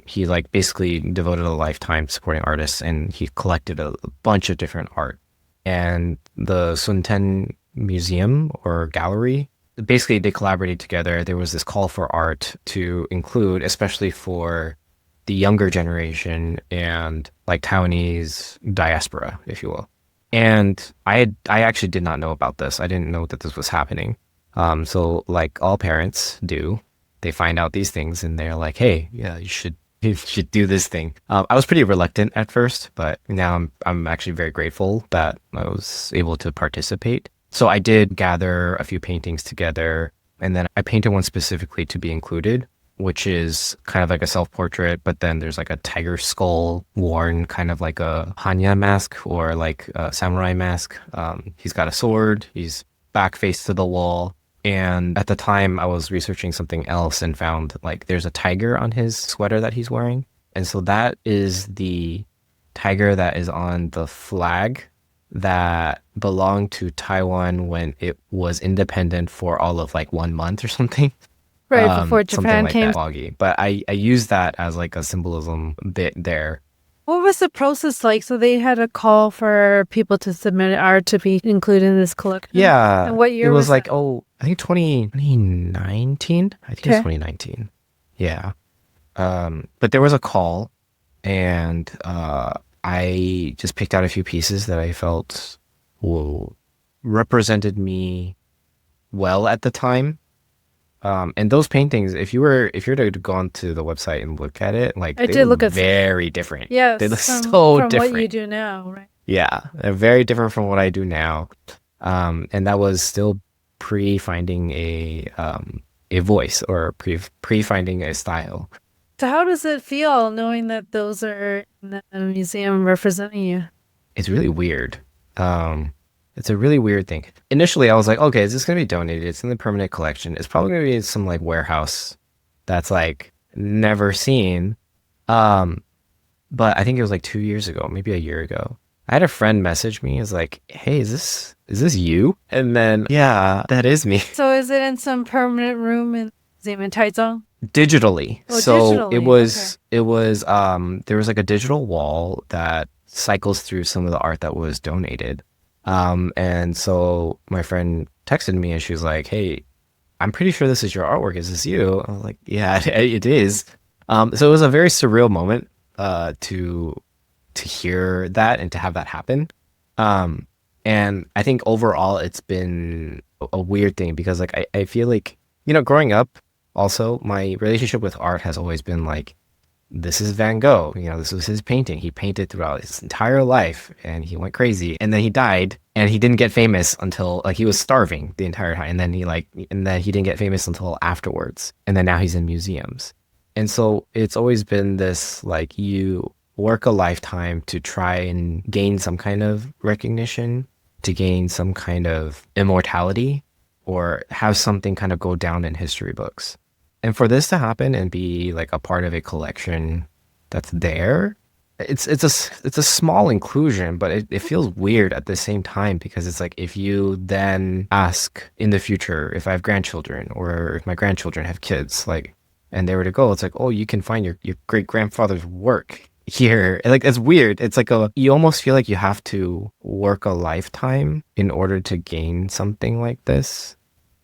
He like basically devoted a lifetime supporting artists, and he collected a bunch of different art. And the Sun Ten Museum or Gallery, basically they collaborated together. There was this call for art to include, especially for the younger generation and like Taiwanese diaspora, if you will. And I actually did not know about this. I didn't know that this was happening. So like all parents do, they find out these things and they're like, hey, yeah, you should do this thing. I was pretty reluctant at first, but now I'm actually very grateful that I was able to participate. So I did gather a few paintings together, and then I painted one specifically to be included, which is kind of like a self-portrait, but then there's like a tiger skull worn kind of like a Hanya mask or like a samurai mask. He's got a sword, he's back face to the wall. And at the time I was researching something else and found like there's a tiger on his sweater that he's wearing. And so that is the tiger that is on the flag that belonged to Taiwan when it was independent for all of like 1 month or something. Right before Something Japan like came. that, foggy. But I use that as like a symbolism bit there. What was the process like? So they had a call for people to submit art to be included in this collection? Yeah, And what it year was was like, that? I think 2019. I think it was Okay. 2019. Yeah. But there was a call, and I just picked out a few pieces that I felt represented me well at the time. And those paintings, if you were to go onto the website and look at it, like I they did look look at some. very different. Yes, They look from so what you different. do now, right? Yeah, they're very different from what I do now. And that was still pre finding a voice or pre finding a style. So how does it feel knowing that those are in the museum representing you? It's really weird. It's a really weird thing. Initially, I was like, okay, is this gonna be donated? It's in the permanent collection. It's probably gonna be some like warehouse that's like never seen. Um, but I think it was like 2 years ago, maybe a year ago. I had a friend message me, is like, hey, is this you? And then yeah, that is me. So is it in some permanent room in museum in Taichung? Digitally. Oh, So it digitally. Okay. was it was there was like a digital wall that cycles through some of the art that was donated. And so my friend texted me and she was like, "Hey, I'm pretty sure this is your artwork. Is this you?" I was like, "Yeah, it is." So it was a very surreal moment to hear that and to have that happen. Um, and I think overall it's been a weird thing because like I feel like, growing up, also my relationship with art has always been like, this is Van Gogh, this was his painting. He painted throughout his entire life and he went crazy. And then he died and he didn't get famous until like he was starving the entire time. And then he didn't get famous until afterwards. And then now he's in museums. And so it's always been this like you work a lifetime to try and gain some kind of recognition, to gain some kind of immortality, or have something kind of go down in history books. And for this to happen and be like a part of a collection that's there, it's a small inclusion, but it feels weird at the same time because it's like if you then ask in the future if I have grandchildren or if my grandchildren have kids, like, and they were to go, it's like, oh, you can find your great grandfather's work here. And, like, it's weird. It's like you almost feel like you have to work a lifetime in order to gain something like this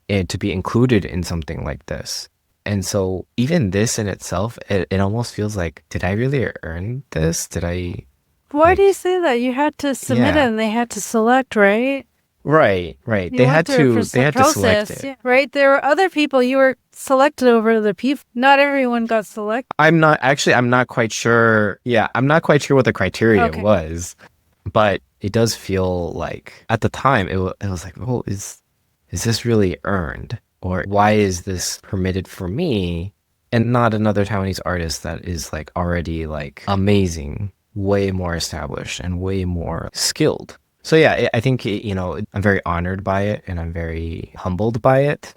and to be included in something like this. And so even this in itself, it almost feels like, did I really earn this? Did I Why do you like, say that? You had to submit it yeah, and they had to select, right? right, right. You went through They a had to select process, it. yeah, right? There were other people you were selected over other people. Not everyone got selected. I'm not quite sure. Yeah, I'm not quite sure what the criteria Okay. was, but it does feel like at the time it was like, oh, is this really earned? Or why is this permitted for me and not another Taiwanese artist that is like already like amazing, way more established and way more skilled? So yeah, I think I'm very honored by it and I'm very humbled by it.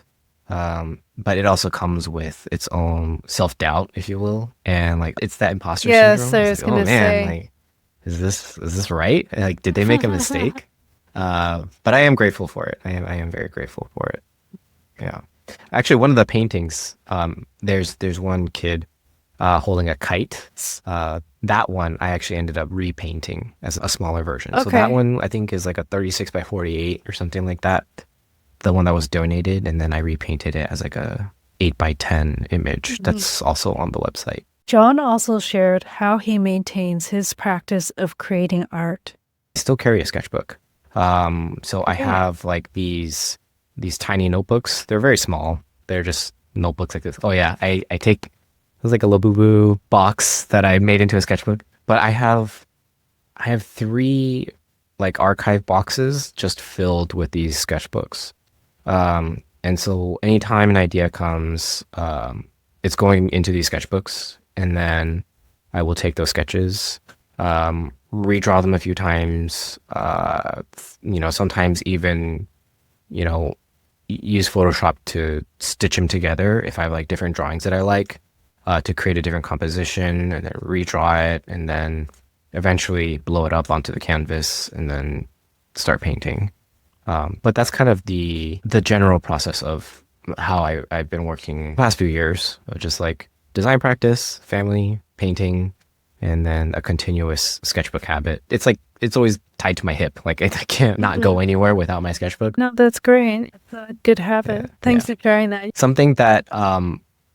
But it also comes with its own self-doubt, if you will, and like it's that imposter Yes, syndrome. I It's was like, oh gonna man, say. like is this right? Like, did they make a mistake? But I am grateful for it. I am very grateful for it. Yeah. Actually, one of the paintings, there's one kid holding a kite. That one I actually ended up repainting as a smaller version. So that Okay. one I think is like a 36 by 48 or something like that. The one that was donated, and then I repainted it as like a 8 by 10 image. Mhm. That's also on the website. John also shared how he maintains his practice of creating art. I still carry a sketchbook. So I Yeah. have like these tiny notebooks. They're very small. They're just notebooks like this. Oh yeah, I take it was like a Labubu box that I made into a sketchbook. But I have three like archive boxes just filled with these sketchbooks. And so anytime an idea comes, it's going into these sketchbooks, and then I will take those sketches, redraw them a few times, sometimes even, you know, use Photoshop to stitch them together if I have like different drawings that I like, to create a different composition, and then redraw it, and then eventually blow it up onto the canvas, and then start painting. But that's kind of the general process of how I've been working the past few years, of just like design practice, family, painting, and then a continuous sketchbook habit. It's like it's always tied to my hip. Like I can't not Mhm. go anywhere without my sketchbook. No, that's great. It's a good Yeah, habit. yeah. Thanks for sharing that. Something that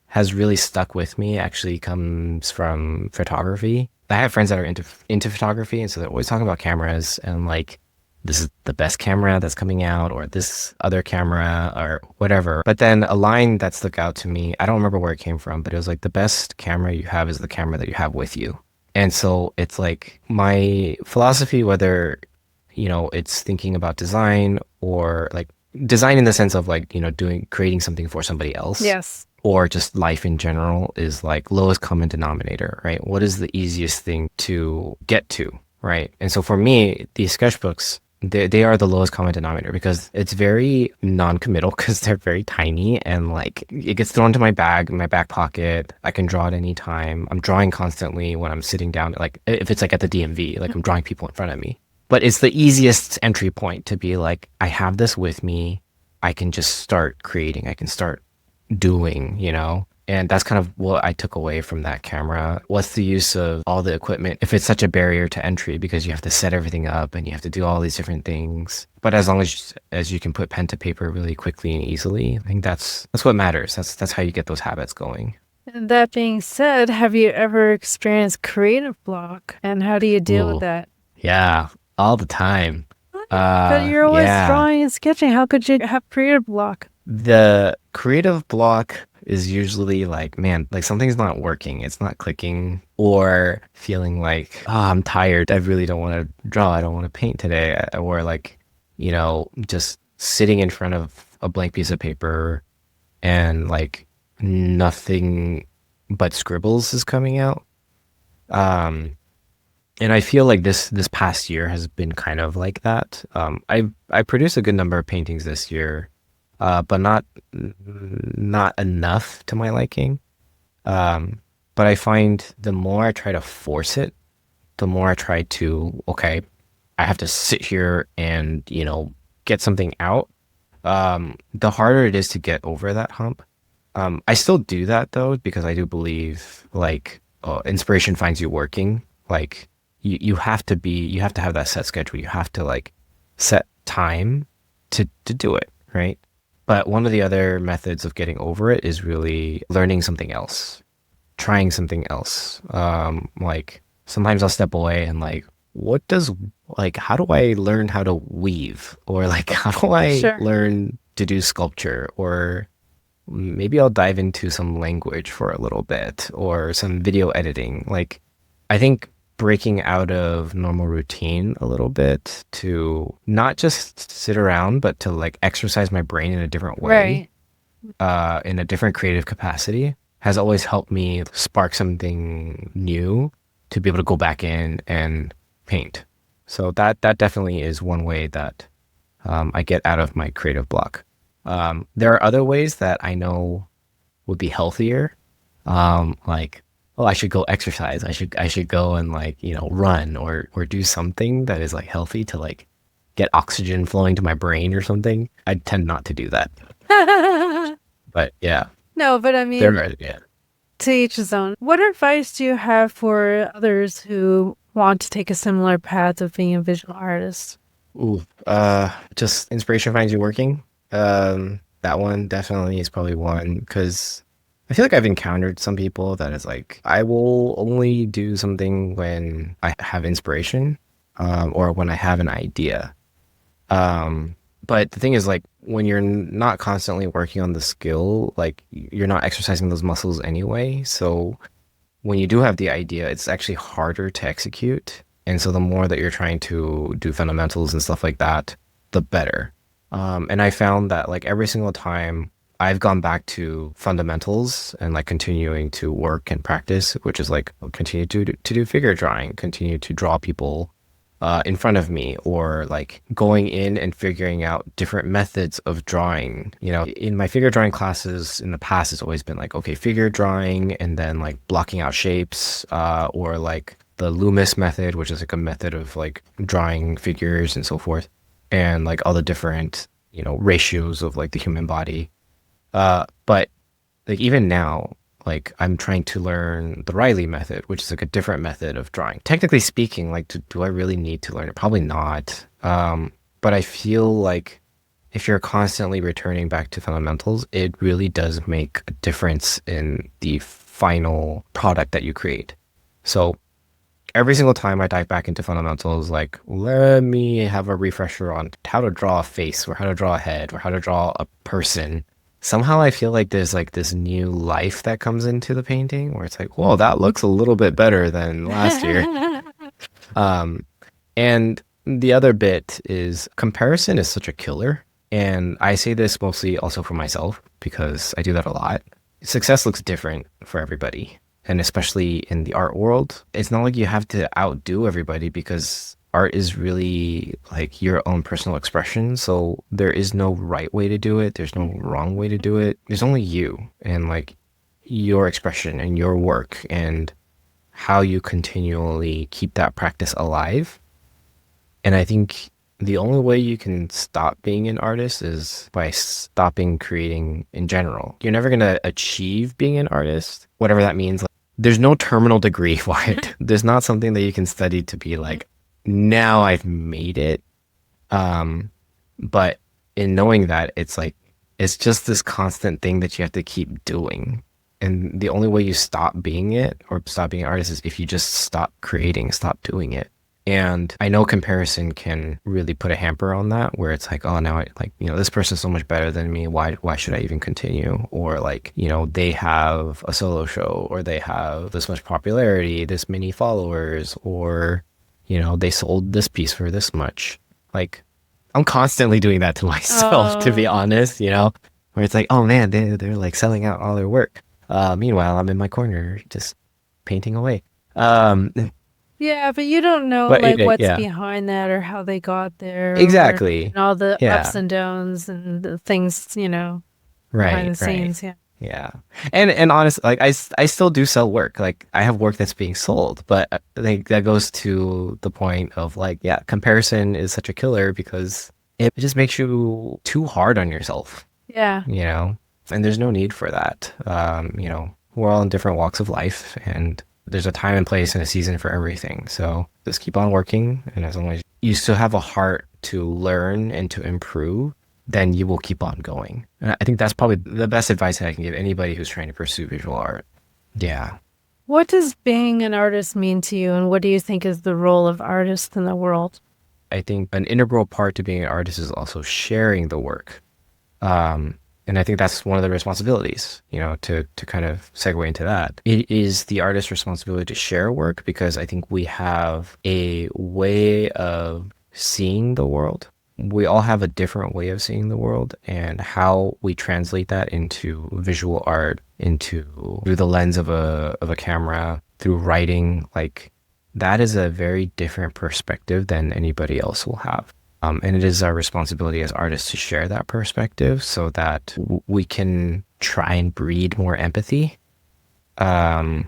has really stuck with me actually comes from photography. I have friends that are into photography, and so they're always talking about cameras and like this is the best camera that's coming out, or this other camera, or whatever. But then a line that stuck out to me, I don't remember where it came from, but it was like the best camera you have is the camera that you have with you. And so it's like my philosophy, whether it's thinking about design or like design in the sense of like, creating something for somebody else, Yes. or just life in general is like lowest common denominator, right? What is the easiest thing to get to, right? And so for me, these sketchbooks, they are the lowest common denominator because it's very non-committal because they're very tiny and like it gets thrown into my bag, my back pocket. I can draw at any time. I'm drawing constantly when I'm sitting down, like if it's like at the DMV, like I'm drawing people in front of me. But it's the easiest entry point to be like, I have this with me. I can just start creating. I can start doing, you know? And that's kind of what I took away from that camera. What's the use of all the equipment if it's such a barrier to entry because you have to set everything up and you have to do all these different things. But as long as you can put pen to paper really quickly and easily, I think that's what matters. That's how you get those habits going. And that being said, have you ever experienced creative block, and how do you deal with Ooh, that? yeah, all the time. But you're always Yeah. drawing and sketching. How could you have creative block? The creative block is usually like, man, like something's not working. It's not clicking or feeling like, oh, I'm tired. I really don't want to draw. I don't want to paint today. Or like, just sitting in front of a blank piece of paper and like nothing but scribbles is coming out. Um, and I feel like this past year has been kind of like that. I produced a good number of paintings this year, but not enough to my liking. But I find the more I try to force it, the more I try to, okay, I have to sit here and, get something out. The harder it is to get over that hump. I still do that though, because I do believe like inspiration finds you working. Like you have to have that set schedule. You have to like set time to do it, right? But one of the other methods of getting over it is really learning something else, trying something else. Like sometimes I'll step away and like, how do I learn how to weave? Or like, how do I Sure. learn to do sculpture? Or maybe I'll dive into some language for a little bit or some video editing. Like, I think breaking out of normal routine a little bit to not just sit around, but to like exercise my brain in a different way, Right. in a different creative capacity has always helped me spark something new to be able to go back in and paint. So that definitely is one way that I get out of my creative block. There are other ways that I know would be healthier. Like, oh, I should go exercise. I should go and like, run or do something that is like healthy to like get oxygen flowing to my brain or something. I tend not to do that. But yeah, No, but I there mean, are, yeah. to each his own. What advice do you have for others who want to take a similar path of being a visual artist? Ooh, just inspiration finds you working. That one definitely is probably one because I feel like I've encountered some people that is like, I will only do something when I have inspiration, or when I have an idea. Um, but the thing is, like, when you're not constantly working on the skill, like, you're not exercising those muscles anyway. So when you do have the idea, it's actually harder to execute. And so the more that you're trying to do fundamentals and stuff like that, the better. And I found that like every single time I've gone back to fundamentals and like continuing to work and practice, which is like continue to do figure drawing, continue to draw people in front of me, or like going in and figuring out different methods of drawing. In my figure drawing classes in the past, it's always been like, okay, figure drawing and then like blocking out shapes, or like the Loomis method, which is like a method of like drawing figures and so forth, and like all the different, ratios of like the human body. But like even now, like I'm trying to learn the Riley method, which is like a different method of drawing. Technically speaking, like do I really need to learn it? Probably not. But I feel like if you're constantly returning back to fundamentals, it really does make a difference in the final product that you create. So every single time I dive back into fundamentals, like let me have a refresher on how to draw a face or how to draw a head or how to draw a person. Somehow I feel like there's like this new life that comes into the painting where it's like, whoa, that looks a little bit better than last year. Um, and the other bit is comparison is such a killer. And I say this mostly also for myself because I do that a lot. success looks different for everybody. And especially in the art world, it's not like you have to outdo everybody because art is really like your own personal expression. So there is no right way to do it. There's no wrong way to do it. There's only you and like your expression and your work and how you continually keep that practice alive. And I think the only way you can stop being an artist is by stopping creating in general. You're never going to achieve being an artist, whatever that means. Like, there's no terminal degree for it. There's not something that you can study to be like, now I've made it. But in knowing that, it's like, it's just this constant thing that you have to keep doing. And the only way you stop being it or stop being an artist is if you just stop creating, stop doing it. And I know comparison can really put a hamper on that, where it's like, oh, now I like, this person's so much better than me. Why should I even continue? Or like, they have a solo show, or they have this much popularity, this many followers, or, they sold this piece for this much. Like, I'm constantly doing that to myself, to be honest, where it's like, oh man, they're like selling out all their work. Meanwhile, I'm in my corner just painting away. Yeah, but you don't know But like what's yeah, behind that or how they got there or exactly. all the ups Yeah. and downs and the things, behind Right. the Right. scenes. Yeah. Yeah. And honestly, like I still do sell work. Like I have work that's being sold, but I think that goes to the point of like, yeah, comparison is such a killer because it just makes you too hard on yourself, Yeah. you know? And there's no need for that. We're all in different walks of life and there's a time and place and a season for everything. So just keep on working. And as long as you still have a heart to learn and to improve, then you will keep on going. And I think that's probably the best advice that I can give anybody who's trying to pursue visual art. Yeah. What does being an artist mean to you, and what do you think is the role of artists in the world? I think an integral part to being an artist is also sharing the work. And I think that's one of the responsibilities, to kind of segue into that. It is the artist's responsibility to share work because I think we have a way of seeing the world. We all have a different way of seeing the world, and how we translate that into visual art, into through the lens of a camera, through writing, like that is a very different perspective than anybody else will have. And it is our responsibility as artists to share that perspective so that we can try and breed more empathy, to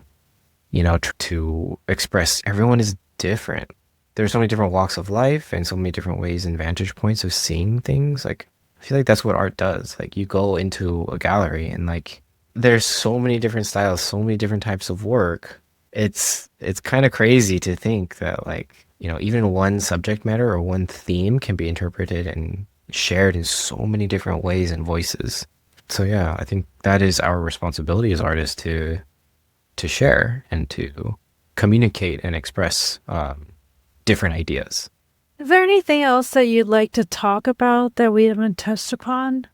express everyone is different. There's so many different walks of life and so many different ways and vantage points of seeing things. Like, I feel like that's what art does. Like, you go into a gallery and like, there's so many different styles, so many different types of work. It's kind of crazy to think that like, even one subject matter or one theme can be interpreted and shared in so many different ways and voices. So yeah, I think that is our responsibility as artists to share and to communicate and express different ideas. Is there anything else that you'd like to talk about that we haven't touched upon?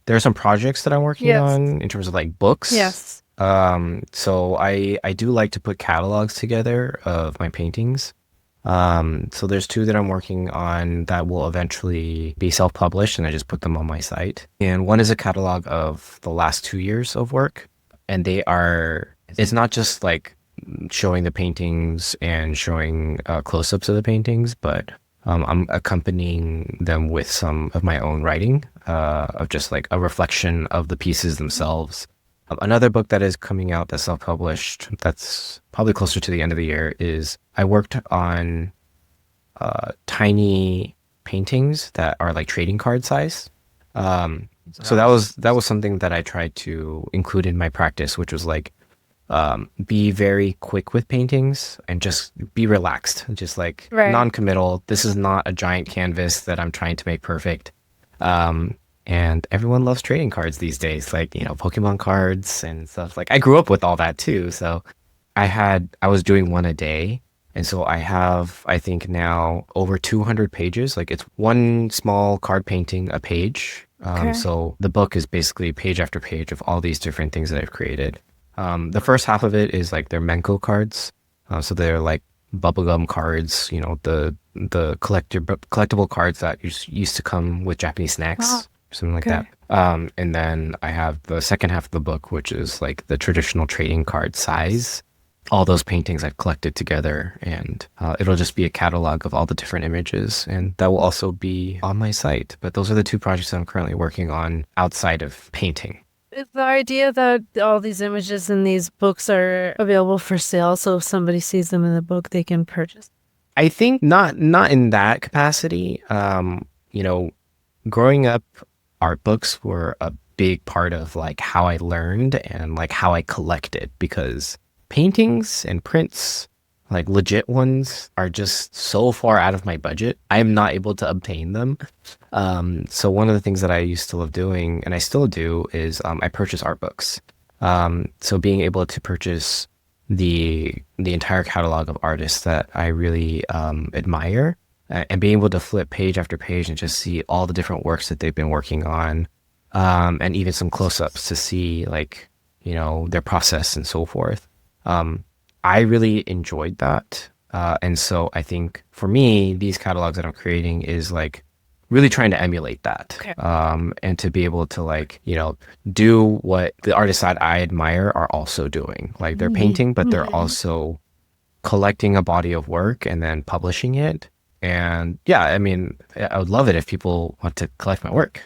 There are some projects that I'm working Yes. on in terms of like books. Yes. So I do like to put catalogs together of my paintings. So there's two that I'm working on that will eventually be self-published, and I just put them on my site. And one is a catalog of the last 2 years of work, and it's not just like showing the paintings and showing close-ups of the paintings, but I'm accompanying them with some of my own writing, of just like a reflection of the pieces themselves. Another book that is coming out that's self-published, that's probably closer to the end of the year, is I worked on tiny paintings that are like trading card size. So that was something that I tried to include in my practice, which was like be very quick with paintings and just be relaxed, just like Right. non-committal. This is not a giant canvas that I'm trying to make perfect. And everyone loves trading cards these days, like, Pokemon cards and stuff. Like I grew up with all that too. So I was doing one a day. And so I have, I think now over 200 pages. Like it's one small card painting a page. Okay. So the book is basically page after page of all these different things that I've created. The first half of it is like they're Menko cards. So they're like bubblegum cards, the collectible cards that used to come with Japanese snacks. Wow. something like that. Okay. And then I have the second half of the book, which is like the traditional trading card size. All those paintings I've collected together, and it'll just be a catalog of all the different images, and that will also be on my site. But those are the two projects that I'm currently working on outside of painting. Is the idea that all these images in these books are available for sale, so if somebody sees them in the book, they can purchase? I think not in that capacity. You know, growing up, art books were a big part of like how I learned and like how I collected because paintings and prints, like legit ones, are just so far out of my budget. I am not able to obtain them. So one of the things that I used to love doing, and I still do, is I purchase art books. So being able to purchase the entire catalog of artists that I really admire, and being able to flip page after page and just see all the different works that they've been working on, and even some close-ups to see like their process and so forth. I really enjoyed that, and so I think for me, these catalogs that I'm creating is like really trying to emulate that, Okay. and to be able to like do what the artists that I admire are also doing. Like they're painting, but they're also collecting a body of work and then publishing it. And yeah, I mean, I would love it if people want to collect my work.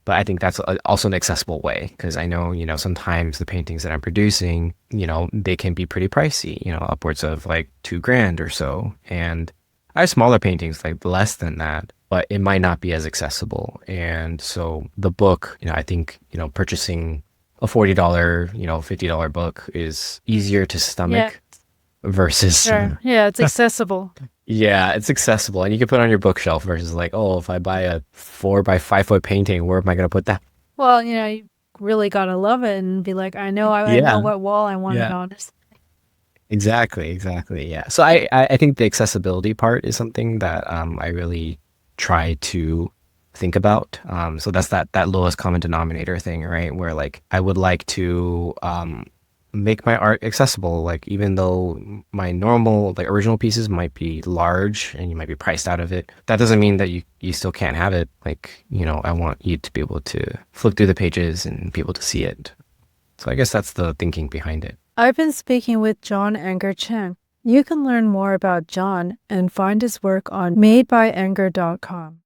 But I think that's also an accessible way because I know, sometimes the paintings that I'm producing, they can be pretty pricey, upwards of like 2 grand or so. And I have smaller paintings, like less than that, but it might not be as accessible. And so the book, I think, purchasing a $40, $50 book is easier to Yeah, stomach versus, sure. Yeah, it's accessible. yeah, it's accessible and you can put it on your bookshelf versus like, oh, if I buy a 4 by 5 foot painting, where am I going to put that? Well, you really gotta love it and be like, I know Yeah, what wall I want it yeah. on. Exactly, exactly. Yeah. So I think the accessibility part is something that I really try to think about. So that's that lowest common denominator thing, right? Where like I would like to make my art accessible. Like even though my normal like original pieces might be large and you might be priced out of it, that doesn't mean that you still can't have it. Like, I want you to be able to flip through the pages and be able to see it. So I guess that's the thinking behind it. I've been speaking with John Enger Cheng. You can learn more about John and find his work on madebyenger.com.